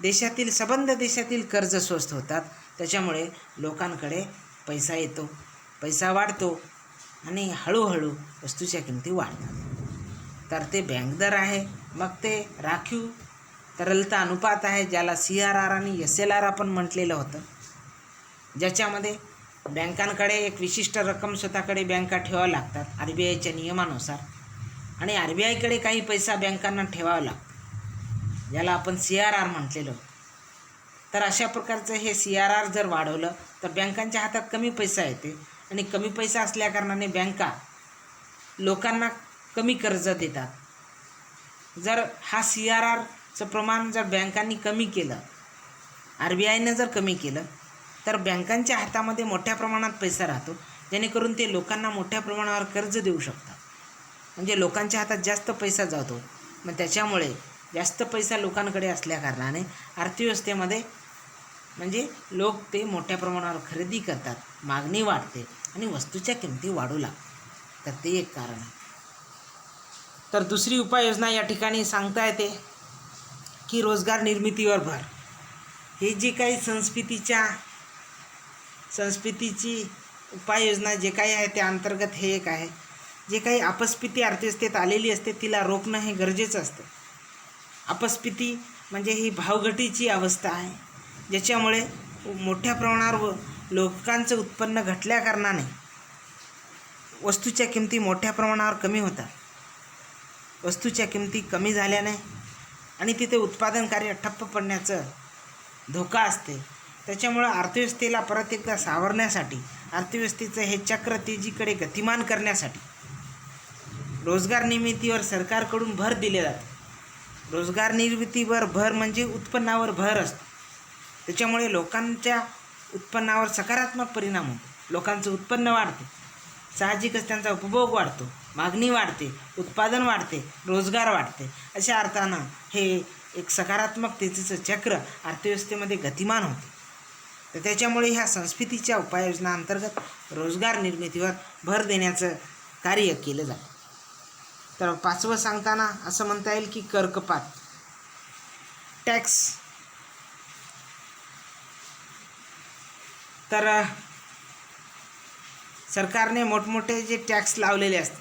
देशातील संबंध देशातील कर्ज स्वस्त होतात. त्याच्यामुळे लोकांकडे पैसा येतो, पैसा वाढतो आणि हळूहळू वस्तूच्या किमती वाढतात. तर ते बँक दर आहे. मग ते राखीव तरलता अनुपात आहे, ज्याला CRR आणि SLR आपण म्हटलेलं होतं, ज्याच्यामध्ये बँकांकडे एक विशिष्ट रक्कम स्वतःकडे बँका ठेवावं लागतात RBIच्या नियमानुसार, आणि RBIकडे काही पैसा बँकांना ठेवावा लागतो, ज्याला आपण CRR म्हटलेलं होतं. तर अशा प्रकारचं हे CRR जर वाढवलं तर बँकांच्या हातात कमी पैसा येते, आणि कमी पैसा असल्याकारणाने बँका लोकांना कमी कर्ज देतात. जर हा CRRचं प्रमाण जर बँकांनी कमी केलं, RBIनं जर कमी केलं, तर बँकांच्या हातामध्ये मोठ्या प्रमाणात पैसा राहतो, जेणेकरून ते लोकांना मोठ्या प्रमाणावर कर्ज देऊ शकतात. म्हणजे लोकांच्या हातात जास्त पैसा जातो. मग त्याच्यामुळे जास्त पैसा लोकांकडे असल्याकारणाने अर्थव्यवस्थेमध्ये म्हणजे लोक ते मोठ्या प्रमाणावर खरेदी करतात, मागणी वाढते आणि वस्तूच्या किमती वाढू लागतात. तर ते एक कारण आहे. तर दुसरी उपाययोजना या ठिकाणी सांगता येते की रोजगार निर्मितीवर भर. हे जे काही संस्कृतीची उपाययोजना जे काही आहे त्या अंतर्गत हे एक आहे. जे काही अपस्फीती अर्थव्यवस्थेत आलेली असते तिला रोखणं हे गरजेचं असतं. अपस्फीती म्हणजे ही भावघटीची अवस्था आहे, ज्याच्यामुळे मोठ्या प्रमाणावर लोकांचं उत्पन्न घटल्याकारणाने वस्तूच्या किमती मोठ्या प्रमाणावर कमी होतात. वस्तूच्या किमती कमी झाल्याने आणि तिथे उत्पादन कार्य ठप्प पडण्याचं धोका असते. त्याच्यामुळं अर्थव्यवस्थेला परत एकदा सावरण्यासाठी, अर्थव्यवस्थेचं हे चक्र तेजीकडे गतिमान करण्यासाठी रोजगार निर्मितीवर सरकारकडून भर दिले जाते. रोजगार निर्मितीवर भर म्हणजे उत्पन्नावर भर असतो. त्याच्यामुळे लोकांच्या उत्पन्नावर सकारात्मक परिणाम होतो. लोकांचं उत्पन्न वाढते, साहजिकच त्यांचा उपभोग वाढतो, मागणी वाढते, उत्पादन वाढते, रोजगार वाढते. अशा अर्थानं हे एक सकारात्मक तेजीचं चक्र अर्थव्यवस्थेमध्ये गतिमान होते. तर त्याच्यामुळे ह्या संस्कृतीच्या उपाययोजना अंतर्गत रोजगार निर्मितीवर भर देण्याचं कार्य केलं जातं. तर पाचवं सांगताना असं म्हणता येईल की कर कपात, टॅक्स. तर सरकारने मोठमोठे जे टॅक्स लावलेले असतात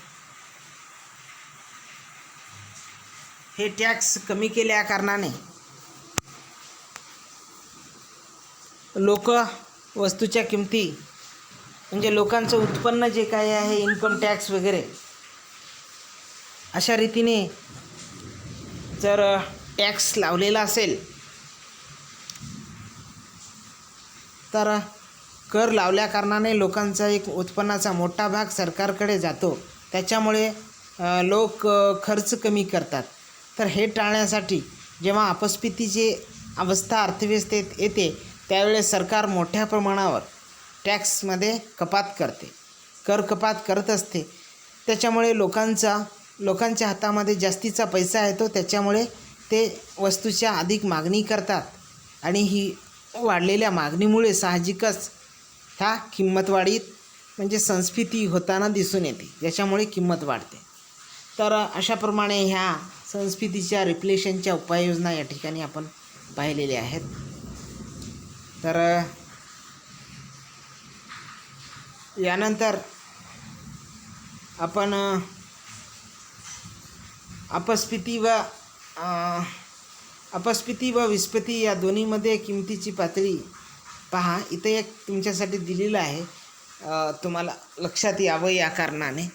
हे टॅक्स कमी केल्या कारणाने लोक वस्तूच्या किमती म्हणजे लोकांचं उत्पन्न जे काही आहे, इन्कम टॅक्स वगैरे अशा रीतीने जर टॅक्स लावलेला असेल तर कर लावल्या कारणाने लोकांचा एक उत्पन्नाचा मोठा भाग सरकारकडे जातो. त्याच्यामुळे लोक खर्च कमी करतात. तर हे टाळण्यासाठी जेव्हा अपस्फीतीची अवस्था अर्थव्यवस्थेत येते त्यावेळेस सरकार मोठ्या प्रमाणावर टॅक्समध्ये कपात करते, कर कपात करत असते. त्याच्यामुळे लोकांच्या हातामध्ये जास्तीचा पैसा येतो. त्याच्यामुळे ते वस्तूच्या अधिक मागणी करतात आणि ही वाढलेल्या मागणीमुळे साहजिकच ह्या किंमतवाढीत म्हणजे संस्फीती होताना दिसून येते, ज्याच्यामुळे किंमत वाढते. तर अशाप्रमाणे ह्या संस्फीतीच्या रिफ्लेशनच्या उपाययोजना या ठिकाणी आपण पाहिलेल्या आहेत. तर यानंतर आपण अपस्फीती व विस्फीती या दोन्हीमध्ये किमतीची पातळी पहा. इथं एक तुमच्यासाठी दिलेलं आहे, तुम्हाला लक्षात यावं या कारणाने.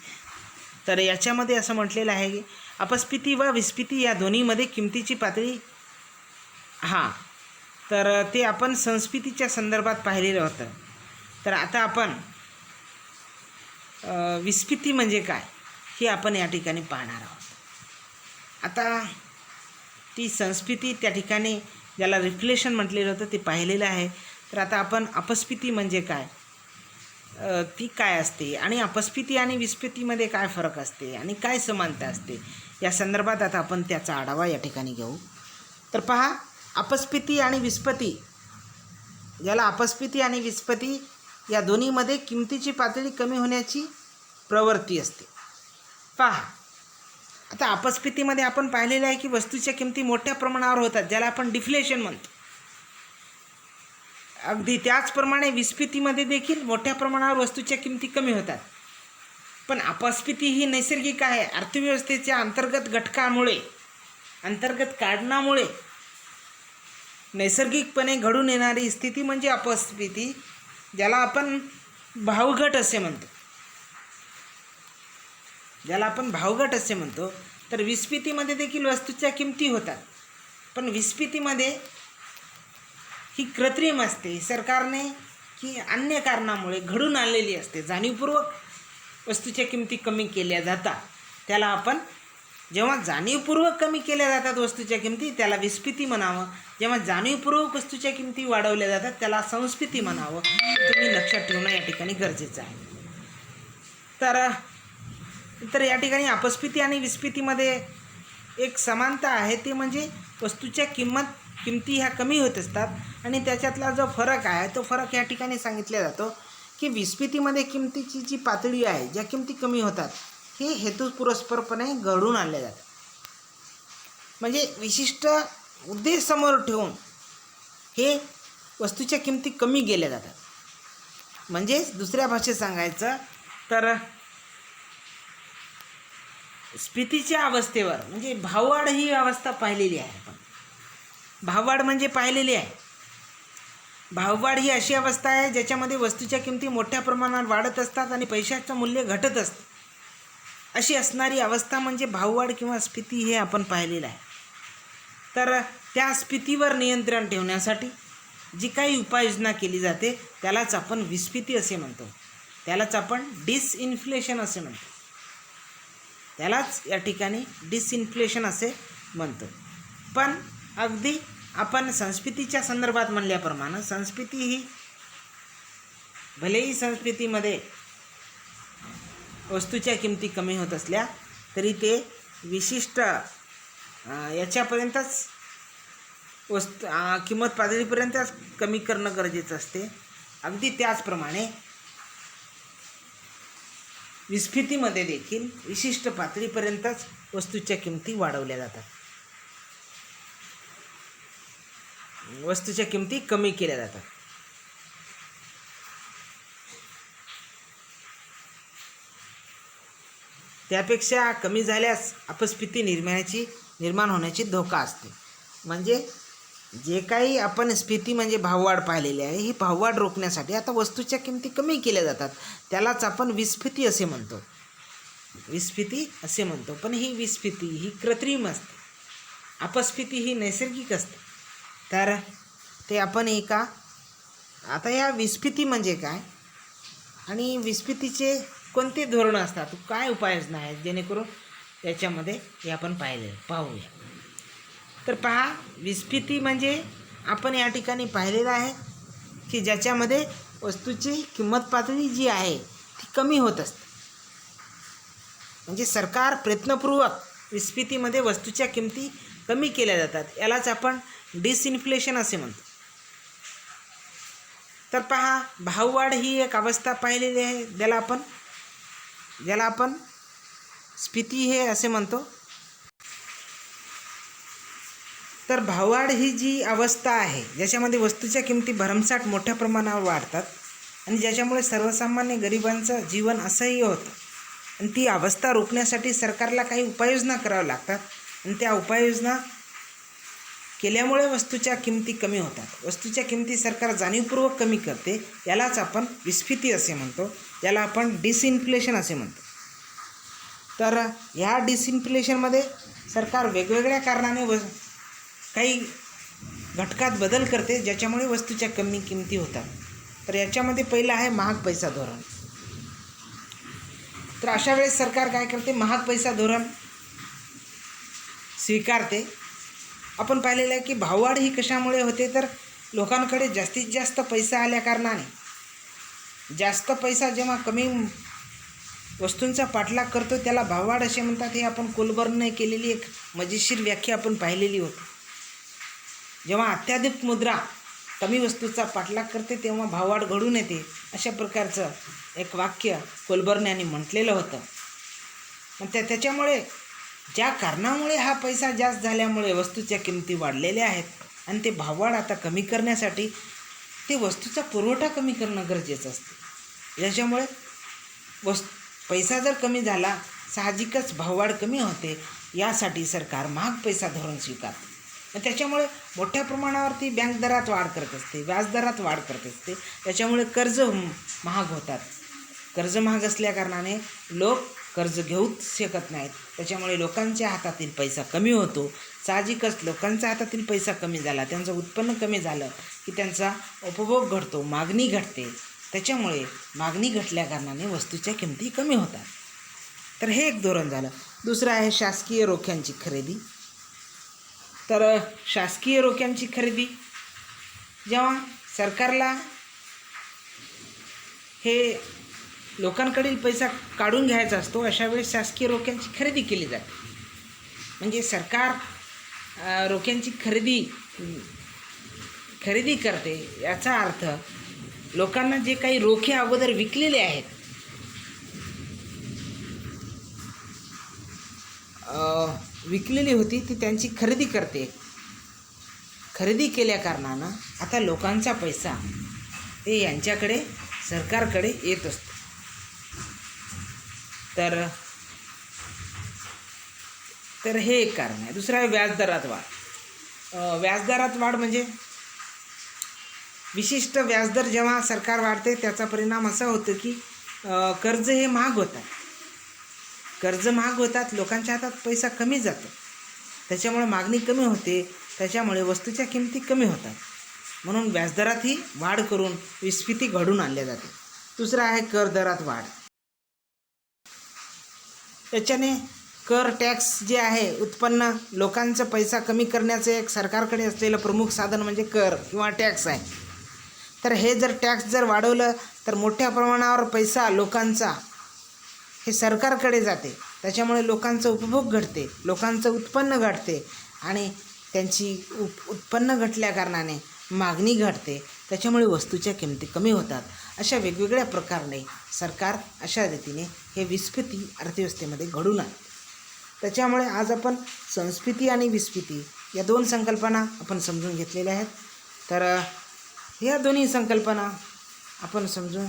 तर याच्यामध्ये असं म्हटलेलं आहे की अपस्फीती व विस्फीती या दोन्हीमध्ये किमतीची पातळी तर ते आपण संस्फीतीच्या संदर्भात पाहिलेलं होतं. तर आता आपण विस्फीती म्हणजे काय हे आपण या ठिकाणी पाहणार आहोत. आता ती संस्फीती त्या ठिकाणी ज्याला रिफ्लेशन म्हटलेलं होतं ते पाहिलेलं आहे. तर आता आपण अपस्फीती म्हणजे काय, ती काय असते आणि अपस्फीती आणि विस्फीतीमध्ये काय फरक असते आणि काय समानता असते या संदर्भात आता आपण त्याचा आढावा या ठिकाणी घेऊ. तर पहा, अपस्फीती आणि विस्फीती, याला अपस्फीती आणि विस्फीती या दोन्हीमध्ये किमतीची पातळी कमी होण्याची प्रवृत्ती असते. पहा, आता अपस्फीतीमध्ये आपण पाहिलेलं आहे की वस्तूच्या किमती मोठ्या प्रमाणावर होतात, ज्याला आपण डिफ्लेशन म्हणतो. अगदी त्याचप्रमाणे विस्फीतीमध्ये देखील मोठ्या प्रमाणावर वस्तूच्या किमती कमी होतात. पण अपस्फीती ही नैसर्गिक आहे. अर्थव्यवस्थेच्या अंतर्गत घटकामुळे, अंतर्गत कारणामुळे नैसर्गिकपणे घडून येणारी स्थिती म्हणजे अपस्फीती, ज्याला आपण भावघट असे म्हणतो, ज्याला आपण भावघट असे म्हणतो. तर विस्फीतीमध्ये देखील वस्तूच्या किमती होतात, पण विस्फीतीमध्ये ही कृत्रिम असते, सरकारने की अन्य कारणामुळे घडून आलेली असते. जाणीवपूर्वक वस्तूच्या किमती कमी केल्या जातात, त्याला आपण, जेव्हा जाणीवपूर्वक कमी केल्या जातात वस्तूच्या किमती, त्याला विस्फीती म्हणावं. जेव्हा जाणीवपूर्वक वस्तूच्या किमती वाढवल्या जातात, त्याला संस्फीती म्हणावं. तुम्ही लक्षात ठेवणं या ठिकाणी गरजेचं आहे. तर या ठिकाणी अपस्फीती आणि विस्फीतीमध्ये एक समानता आहे, ते म्हणजे वस्तूच्या किमती ह्या कमी होत असतात आणि त्याच्यातला जो फरक आहे तो फरक या ठिकाणी सांगितला जातो की विस्फीतीमध्ये किमतीची जी पातळी आहे, ज्या किमती कमी होतात, हे हेतुपुरस्सरपणे घडून आणले जातात. म्हणजे विशिष्ट उद्देश समोर ठेवून हे वस्तूच्या किमती कमी केल्या जातात. म्हणजे दुसऱ्या भाषेत सांगायचं तर स्फीतीच्या अवस्थेवर, म्हणजे भाववाढ ही अवस्था पाहिलेली आहे आपण. भाववाढ म्हणजे पाहिलेली आहे. भाववाढ ही अशी अवस्था आहे ज्याच्यामध्ये वस्तूच्या किमती मोठ्या प्रमाणात वाढत असतात आणि पैशाचं मूल्य घटत असतं. अशी असणारी अवस्था म्हणजे भाववाढ किंवा स्फीती, हे आपण पाहिलेलं आहे. तर त्या स्फीतीवर नियंत्रण ठेवण्यासाठी जी काही उपाययोजना केली जाते त्यालाच आपण विस्फीती असे म्हणतो, त्यालाच आपण डिसइन्फ्लेशन असे म्हणतो, त्यालाच या ठिकाणी डिसइन्फ्लेशन असे म्हणतो. पण अगदी आपण संस्फीतीच्या संदर्भात म्हणल्याप्रमाणे, संस्फीती ही भलेही संस्फीतीमध्ये वस्तूच्या किमती कमी होत असल्या तरी ते विशिष्ट याच्यापर्यंतच किंमत पातळीपर्यंतच कमी करणं गरजेचं असते. अगदी त्याचप्रमाणे विस्फीतीमध्ये देखील विशिष्ट पातळीपर्यंतच वस्तूच्या किमती वाढवल्या जातात, वस्तूच्या किमती कमी केल्या जातात. त्यापेक्षा कमी झाल्यास अपस्फीती निर्माण होण्याची धोका असते. म्हणजे जे काही आपण स्फीती म्हणजे भाववाढ पाहिलेली आहे, ही भाववाढ रोखण्यासाठी आता वस्तूच्या किमती कमी केल्या जातात, त्यालाच आपण विस्फीती असे म्हणतो, विस्फीती असे म्हणतो. पण ही विस्फीती ही कृत्रिम असते, अपस्फीती ही नैसर्गिक असते. तर ते आपण आता या विस्फीती म्हणजे काय आणि विस्फीतीचे कोणते धोरणं असतात, काय उपाययोजना आहेत, जेणेकरून त्याच्यामध्ये हे आपण पाहूया. तर पहा, विस्फीती म्हणजे आपण या ठिकाणी पाहिलेलं आहे की ज्याच्यामध्ये वस्तूची किंमत पातळी जी आहे ती कमी होत असते. म्हणजे सरकार प्रयत्नपूर्वक विस्फीतीमध्ये वस्तूच्या किमती कमी केल्या जातात, यालाच आपण डिसइन्फ्लेशन असे म्हणतो. तर पहा, भाववाढ ही एक अवस्था पाहिलेली आहे, ज्याला आपण स्फीती हे असे म्हणतो. तर भाववाढ ही जी अवस्था आहे ज्याच्यामध्ये वस्तूच्या किमती भरमसाठ मोठ्या प्रमाणावर वाढतात आणि ज्याच्यामुळे सर्वसामान्य गरिबांचं जीवन असह्य होतं, आणि ती अवस्था रोखण्यासाठी सरकारला काही उपाययोजना कराव्या लागतात, आणि त्या उपाययोजना केल्यामुळे वस्तूच्या किमती कमी होतात. वस्तूच्या किमती सरकार जाणीवपूर्वक कमी करते, यालाच आपण विस्फीती असे म्हणतो, याला आपण डिसइन्फ्लेशन असे म्हणतो. तर ह्या डिसइन्फ्लेशनमध्ये सरकार वेगवेगळ्या कारणाने काही घटकात बदल करते ज्याच्यामुळे वस्तूच्या कमी किमती होतात. तर याच्यामध्ये पहिलं आहे महाग पैसा धोरण. तर अशा वेळेस सरकार काय करते, महाग पैसा धोरण स्वीकारते. आपण पाहिलेलं आहे की भाववाढ ही कशामुळे होते, तर लोकांकडे जास्तीत जास्त पैसा आल्या कारणाने, जास्त पैसा जेव्हा कमी वस्तूंचा पाठलाग करतो त्याला भाववाढ असे म्हणतात. हे आपण कोलबर्नने केलेली एक मजेशीर व्याख्या आपण पाहिलेली होती. जेव्हा अत्याधिक मुद्रा कमी वस्तूचा पाठलाग करते तेव्हा भाववाढ घडून येते, अशा प्रकारचं एक वाक्य कोलबर्न यांनी म्हटलेलं होतं. मग त्याच्यामुळे ज्या कारणामुळे हा पैसा जास्त झाल्यामुळे वस्तूच्या किमती वाढलेल्या आहेत आणि ते भाववाढ आता कमी करण्यासाठी ते वस्तूचा पुरवठा कमी करणं गरजेचं असते. याच्यामुळे पैसा जर कमी झाला साहजिकच भाववाढ कमी होते. यासाठी सरकार महाग पैसा धोरण स्वीकारते. त्याच्यामुळे मोठ्या प्रमाणावरती बँक दरात वाढ करत असते, व्याजदरात वाढ करत असते. त्याच्यामुळे कर्ज महाग होतात. कर्ज महाग असल्याकारणाने लोक कर्ज घेऊच शकत नाहीत. त्याच्यामुळे लोकांच्या हातातील पैसा कमी होतो. साहजिकच लोकांच्या हातातील पैसा कमी झाला, त्यांचं उत्पन्न कमी झालं की त्यांचा उपभोग घटतो, मागणी घटते. त्याच्यामुळे मागणी घटल्याकारणाने वस्तूच्या किमती कमी होतात. तर हे एक धोरण झालं. दुसरं आहे शासकीय रोख्यांची खरेदी. तर शासकीय रोख्यांची खरेदी जेव्हा सरकारला हे लोकांकडील पैसा काढून घ्यायचा असतो, अशा वेळेस शासकीय रोख्यांची खरेदी केली जाते. म्हणजे सरकार रोख्यांची खरेदी करते. याचा अर्थ लोकांना जे काही रोखे अगोदर विकलेले आहेत, विकलेली होती ती त्यांची खरेदी करते. खरेदी केल्या कारणानं आता लोकांचा पैसा हे यांच्याकडे सरकारकडे येत असतो. तर हे एक कारण आहे. दुसरं आहे व्याजदरात वाढ. व्याजदरात वाढ म्हणजे विशिष्ट व्याजदर जेव्हा सरकार वाढते त्याचा परिणाम असा होतो की कर्ज हे महाग होतात. कर्ज महाग होतात, लोकांच्या हातात पैसा कमी जातो. त्याच्यामुळे मागणी कमी होते. त्याच्यामुळे वस्तूच्या किमती कमी होतात. म्हणून व्याजदरातही वाढ करून विस्फीती घडून आणल्या जाते. दुसरं आहे कर दरात वाढ. याच्याने कर टॅक्स जे आहे, उत्पन्न लोकांचा पैसा कमी करण्याचं एक सरकारकडे असलेलं प्रमुख साधन म्हणजे कर किंवा टॅक्स आहे. तर हे जर टॅक्स जर वाढवलं तर मोठ्या प्रमाणावर पैसा लोकांचा हे सरकारकडे जाते. त्याच्यामुळे लोकांचं उपभोग घटते, लोकांचं उत्पन्न घटते आणि त्यांची उत्पन्न घटल्या कारणाने मागणी घटते. त्याच्यामुळे वस्तूच्या किमती कमी होतात. अशा वेगवेगळ्या प्रकारे सरकार अशा रीतीने हे विस्फीती अर्थव्यवस्थेमध्ये घडून आणते. त्याच्यामुळे आज आपण संस्फीती आणि विस्फीती या दोन संकल्पना आपण समजून घेतलेल्या आहेत. तर ह्या दोन्ही संकल्पना आपण समजून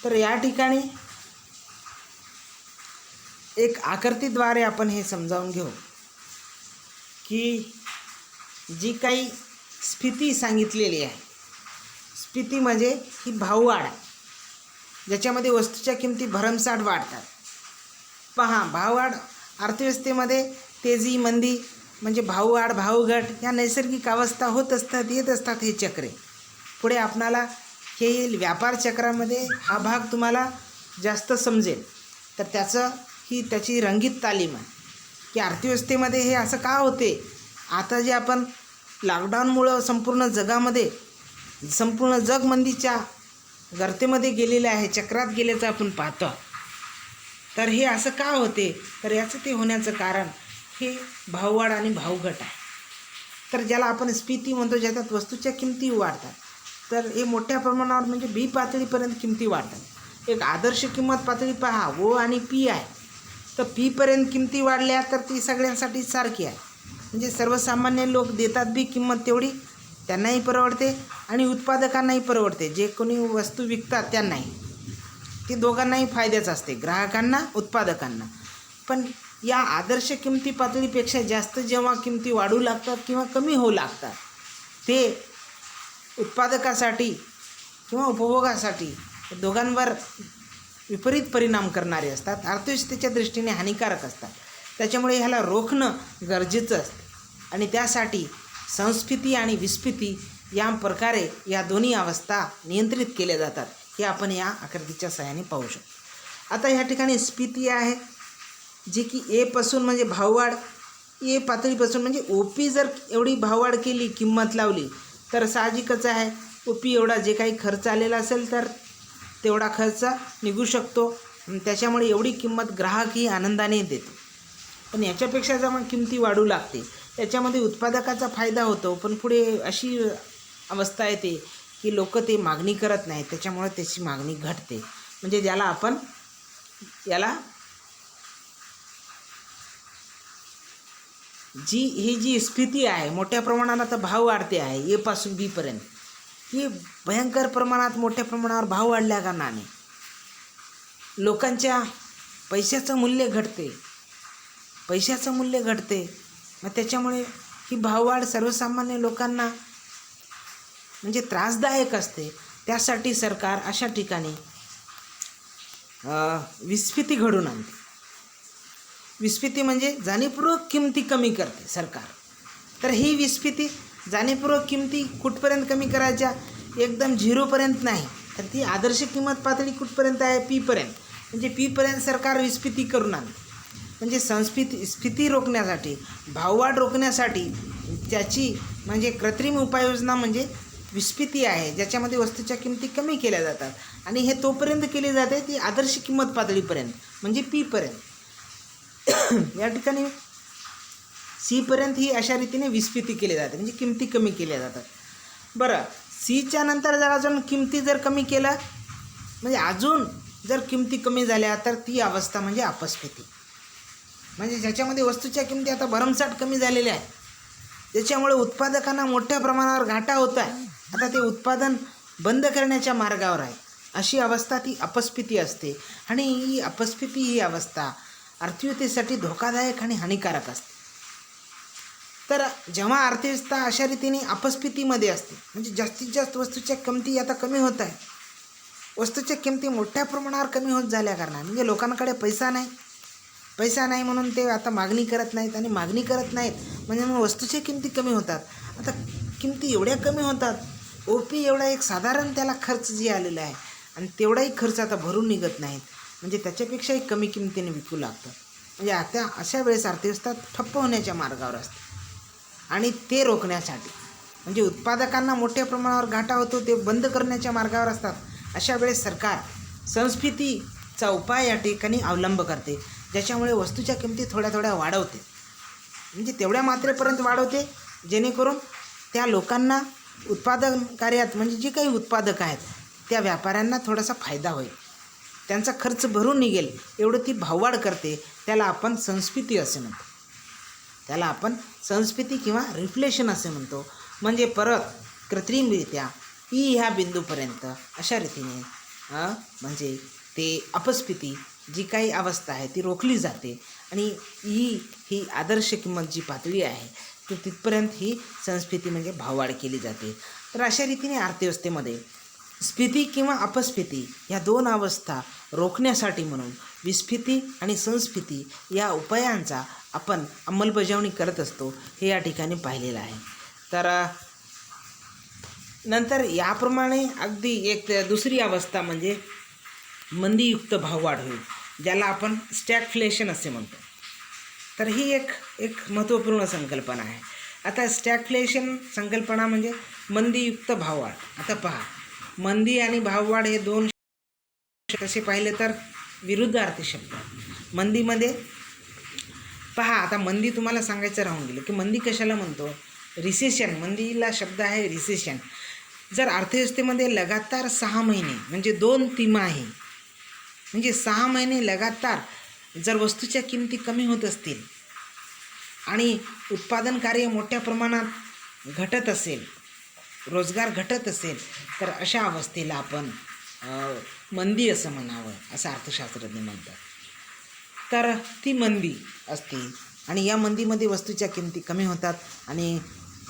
तर या ठिकाणी एक आकृतीद्वारे आपण हे समजावून घेऊ की जी काही स्फीती सांगितलेली आहे, स्फीती म्हणजे ही भाववाढ ज्याच्यामध्ये वस्तूच्या किमती भरमसाठ वाढतात. पहा, भाववाढ अर्थव्यवस्थेमध्ये तेजी मंदी म्हणजे भाववाढ भावघट या नैसर्गिक अवस्था होत असतात, येत असतात हे चक्रे. पुढे आपणाला हे व्यापार चक्रामध्ये हा भाग तुम्हाला जास्त समजेल. तर त्याची रंगीत तालीम आहे की अर्थव्यवस्थेमध्ये हे असं का होते. आता जे आपण लॉकडाऊनमुळं संपूर्ण जग मंदीच्या गर्तेमध्ये गेलेलं आहे, चक्रात गेल्याचं आपण पाहतो. तर हे असं का होते, तर याचं ते होण्याचं कारण हे भाववाढ आणि भावघट आहे. तर ज्याला आपण स्फीती म्हणतो, ज्याच्यात वस्तूच्या किमती वाढतात. तर हे मोठ्या प्रमाणावर म्हणजे बी पातळीपर्यंत किमती वाढतात. एक आदर्श किंमत पातळी पहा, ओ आणि पी आहे. तर पीपर्यंत किमती वाढल्या तर ती सगळ्यांसाठी सारखी आहे. म्हणजे सर्वसामान्य लोक देतात बी किंमत तेवढी, त्यांनाही परवडते आणि उत्पादकांनाही परवडते. जे कोणी वस्तू विकतात त्यांनाही, ती दोघांनाही फायद्याच असते, ग्राहकांना उत्पादकांना. पण या आदर्श किमती पातळीपेक्षा जास्त जेव्हा किमती वाढू लागतात किंवा कमी होऊ लागतात, ते उत्पादकासाठी किंवा उपभोगासाठी दोघांवर विपरीत परिणाम करणारे असतात, अर्थव्यवस्थेच्या दृष्टीने हानिकारक असतात. त्याच्यामुळे ह्याला रोखणं गरजेचं असतं आणि त्यासाठी संस्फीती आणि विस्फीती या प्रकारे या दोन्ही अवस्था नियंत्रित केल्या जातात. हे आपण या आकृतीच्या सहाय्याने पाहू शकतो. आता ह्या ठिकाणी स्फीती आहे जी की एपासून म्हणजे भाववाढ, ए पातळीपासून म्हणजे ओ पी जर एवढी भाववाढ केली, किंमत लावली, तर साहजिकच आहे ओ पी एवढा जे काही खर्च आलेला असेल तर तेवढा खर्च निघू शकतो. त्याच्यामुळे एवढी किंमत ग्राहकही आनंदाने देतो. पण याच्यापेक्षा जेव्हा किमती वाढू लागते त्याच्यामध्ये उत्पादकाचा फायदा होतो, पण पुढे अशी अवस्था येते की लोक ते मागणी करत नाहीत, त्याच्यामुळे त्याची मागणी घटते. म्हणजे याला ही जी स्थिती आहे, मोठ्या प्रमाणात आता भाव वाढते आहे ए पासून बी पर्यंत, ही भयंकर प्रमाणात मोठ्या प्रमाणावर भाव वाढल्या कारणाने लोकांच्या पैशाचं मूल्य घटते. मग त्याच्यामुळे ही भाववाढ सर्वसामान्य लोकांना म्हणजे त्रासदायक असते. त्यासाठी सरकार अशा ठिकाणी विस्फीती घडून आणते. विस्फीती म्हणजे जाणीवपूर्वक किमती कमी करते सरकार. तर ही विस्फीती जाणीवपूर्वक किमती कुठपर्यंत कमी करायच्या, एकदम झिरोपर्यंत नाही, तर ती आदर्श किंमत पातळी कुठपर्यंत आहे, पीपर्यंत. म्हणजे पीपर्यंत सरकार विस्फीती करून आणते. म्हणजे स्फीती रोखण्यासाठी, भाववाढ रोखण्यासाठी त्याची म्हणजे कृत्रिम उपाययोजना म्हणजे विस्फीती आहे, ज्याच्यामध्ये वस्तूच्या किमती कमी केल्या जातात. आणि हे तोपर्यंत केली जाते ती आदर्श किंमत पातळीपर्यंत म्हणजे पीपर्यंत. या ठिकाणी सीपर्यंत ही अशा रीतीने विस्फीती केली जाते, म्हणजे किमती कमी केल्या जातात. बरं, सीच्या नंतर जर अजून किमती जर कमी केलं, म्हणजे अजून जर किमती कमी झाल्या, तर ती अवस्था म्हणजे अपस्फीती. म्हणजे ज्याच्यामध्ये वस्तूच्या किमती आता भरमसाठ कमी झालेल्या आहेत, त्याच्यामुळे उत्पादकांना मोठ्या प्रमाणावर घाटा होत आहे. आता ते उत्पादन बंद करण्याच्या मार्गावर आहे. अशी अवस्था ती अपस्फीती असते. आणि ही अपस्फीती ही अवस्था अर्थव्यवस्थेसाठी धोकादायक आणि हानिकारक असते. तर जेव्हा अर्थव्यवस्था अशा रीतीने अपस्फीतीमध्ये असते, म्हणजे जास्तीत जास्त वस्तूच्या किमती आता कमी होत आहे, वस्तूच्या किमती मोठ्या प्रमाणावर कमी होत झाल्या कारणाने म्हणजे लोकांकडे पैसा नाही म्हणून ते आता मागणी करत नाहीत, आणि मागणी करत नाहीत म्हणजे मग वस्तूच्या किमती कमी होतात. आता किमती एवढ्या कमी होतात, ओपी एवढा एक साधारण त्याला खर्च जे आलेला आहे, आणि तेवढाही खर्च आता भरून निघत नाहीत, म्हणजे त्याच्यापेक्षाही कमी किमतीने विकू लागतात. म्हणजे आता अशा वेळेस अर्थव्यवस्था ठप्प होण्याच्या मार्गावर असते. आणि ते रोखण्यासाठी म्हणजे उत्पादकांना मोठ्या प्रमाणावर घाटा होतो, ते बंद करण्याच्या मार्गावर असतात. अशा वेळेस सरकार संस्फीतीचा उपाय या ठिकाणी अवलंब करते, ज्याच्यामुळे वस्तूच्या किमती थोड्या वाढवते. म्हणजे तेवढ्या मात्रेपर्यंत वाढवते जेणेकरून त्या लोकांना उत्पादन कार्यात म्हणजे जे काही उत्पादक आहेत त्या व्यापाऱ्यांना थोडासा फायदा होईल, त्यांचा खर्च भरून निघेल एवढं ती भाववाढ करते. त्याला आपण संस्फीती असे म्हणतो. किंवा रिफ्लेशन असे म्हणतो. म्हणजे परत कृत्रिमरित्या ह्या बिंदूपर्यंत अशा रीतीने म्हणजे ते अपस्फीती जी काही अवस्था आहे ती रोखली जाते. आणि ही आदर्श किंमत जी पातळी आहे ती तिथपर्यंत ही संस्फीती म्हणजे भाववाढ केली जाते. तर अशा रीतीने अर्थव्यवस्थेमध्ये स्फीती किंवा अपस्फीती या दोन अवस्था रोखण्यासाठी म्हणून विस्फीती आणि संस्फीती या उपायांचा आपण अंमलबजावणी करत असतो, हे या ठिकाणी पाहिलेलं आहे. तर नंतर याप्रमाणे अगदी एक दुसरी अवस्था म्हणजे मंदीयुक्त भाववाढ होईल, ज्याला आपण स्टॅगफ्लेशन असे म्हणतो. तर ही एक महत्त्वपूर्ण संकल्पना आहे. आता स्टॅगफ्लेशन संकल्पना म्हणजे मंदीयुक्त भाववाढ. आता पहा, मंदी आणि भाववाढ हे दोन कसे पाहिले तर विरुद्धार्थी शब्द. मंदीमध्ये पहा, आता मंदी तुम्हाला सांगायचं राहून गेलं की मंदी कशाला म्हणतो, रिसेशन. मंदीला शब्द आहे रिसेशन. जर अर्थव्यवस्थेमध्ये लगातार 6 महिने म्हणजे 2 तिमाही म्हणजे 6 महिने लगातार जर वस्तूच्या किमती कमी होत असतील आणि उत्पादन कार्य मोठ्या प्रमाणात घटत असेल, रोजगार घटत असेल, तर अशा अवस्थेला आपण मंदी असं म्हणावं, असं अर्थशास्त्रज्ञ म्हणतात. तर ती मंदी असते आणि या मंदीमध्ये वस्तूच्या किमती कमी होतात आणि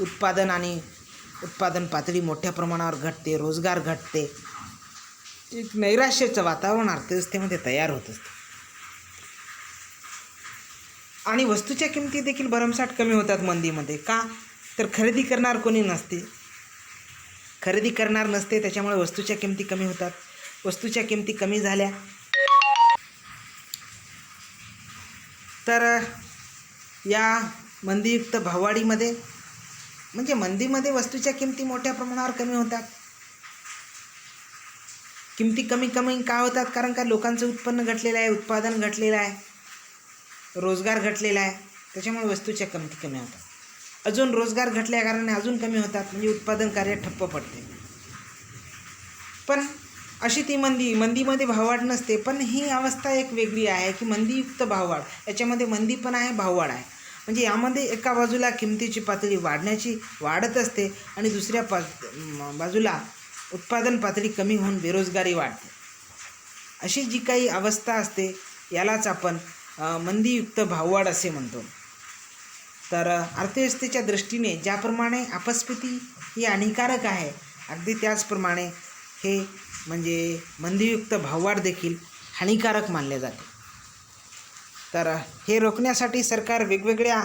उत्पादन पातळी मोठ्या प्रमाणावर घटते, रोजगार घटते. एक नैराश्याचं वातावरण अर्थव्यवस्थेमध्ये तयार होत असते आणि वस्तूच्या किमती देखील भरमसाठ कमी होतात मंदीमध्ये. का तर खरेदी करणार कोणी नसते, त्याच्यामुळे वस्तूच्या किमती कमी होतात. वस्तूच्या किमती कमी झाल्या तर या मंदीयुक्त भाववाढीमध्ये म्हणजे मंदीमध्ये वस्तूच्या किमती मोठ्या प्रमाणावर कमी होतात. किमती कमी का होतात, कारण का लोकांचं उत्पन्न घटलेलं आहे, उत्पादन घटलेलं आहे. रोजगार घटलेला आहे, त्याच्यामुळे वस्तूच्या किमती कमी होतात. अजून रोजगार घटल्या कारणाने अजून कमी होतात, म्हणजे उत्पादन कार्य ठप्प पडते. पण अशी ती मंदीमध्ये भाववाढ नसते. पण ही अवस्था एक वेगळी आहे की मंदीयुक्त भाववाढ, याच्यामध्ये मंदी पण आहे, भाववाढ आहे. म्हणजे यामध्ये एका बाजूला किमतीची पातळी वाढत असते आणि दुसऱ्या बाजूला उत्पादन पातळी कमी होऊन बेरोजगारी वाढते. अशी जी काही अवस्था असते यालाच आपण मंदीयुक्त भाववाढ असे म्हणतो. तर अर्थव्यवस्थेच्या दृष्टीने ज्याप्रमाणे अपस्फीती ही हानिकारक आहे, अगदी त्याचप्रमाणे हे म्हणजे मंदीयुक्त भाववाढ देखील हानिकारक मानले जाते. तर हे रोखण्यासाठी सरकार वेगवेगळ्या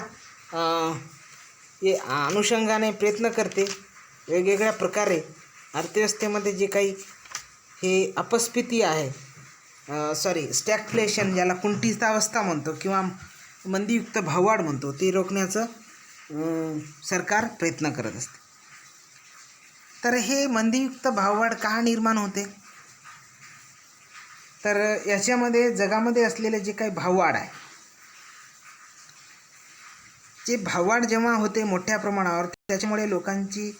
अनुषंगाने प्रयत्न करते. वेगवेगळ्या प्रकारे अर्थव्यवस्थेमध्ये जे काही हे अपस्फीती आहे, स्टॅगफ्लेशन, ज्याला कुंठितावस्था म्हणतो किंवा मंदीयुक्त भाववाढ म्हणतो, ते रोखण्याचं सरकार प्रयत्न करत असते. तर हे मंदीयुक्त भाववाढ का निर्माण होते? तर याच्यामध्ये जगामध्ये असलेले जे काही भाववाढ आहे, जे भाववाढ जेव्हा होते मोठ्या प्रमाणावर, त्याच्यामुळे लोकांची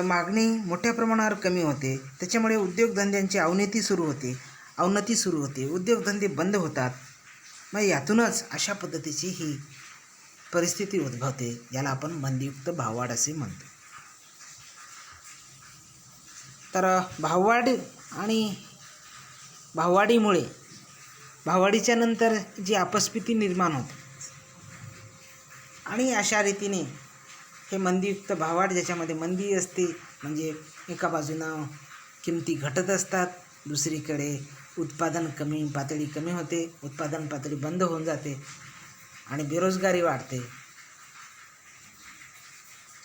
मागणी मोठ्या प्रमाणावर कमी होते. त्याच्यामुळे उद्योगधंद्यांची अवनती सुरू होते, उद्योगधंदे बंद होतात. मग यातूनच अशा पद्धतीची ही परिस्थिती उद्भवते, ज्याला आपण मंदीयुक्त भाववाढ असे म्हणतो. तर भाववाढ आणि भाववाढीच्या नंतर जी अपस्फीती निर्माण होते आणि अशा रीतीने हे मंदीयुक्त भाववाढ, ज्याच्यामध्ये मंदी असते, म्हणजे एका बाजूनं किमती घटत असतात, दुसरीकडे उत्पादन पातळी कमी होते, उत्पादन पातळी बंद होऊन जाते आणि बेरोजगारी वाढते.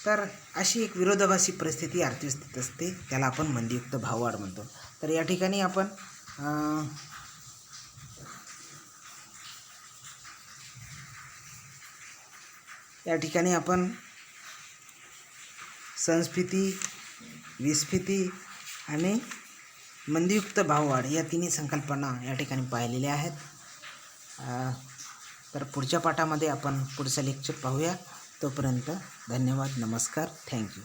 तर अशी एक विरोधाभासी परिस्थिती अर्थव्यवस्थेत असते, त्याला आपण मंदीयुक्त भाववाढ म्हणतो. तर या ठिकाणी आपण संस्फीती, विस्फीती आणि मंदीयुक्त भाववाढ या तिन्ही संकल्पना या ठिकाणी पाहिलेल्या आहेत. तर पुढच्या पाठामध्ये आपण पुढचं लेक्चर पाहूया. तोपर्यंत धन्यवाद, नमस्कार, थँक्यू.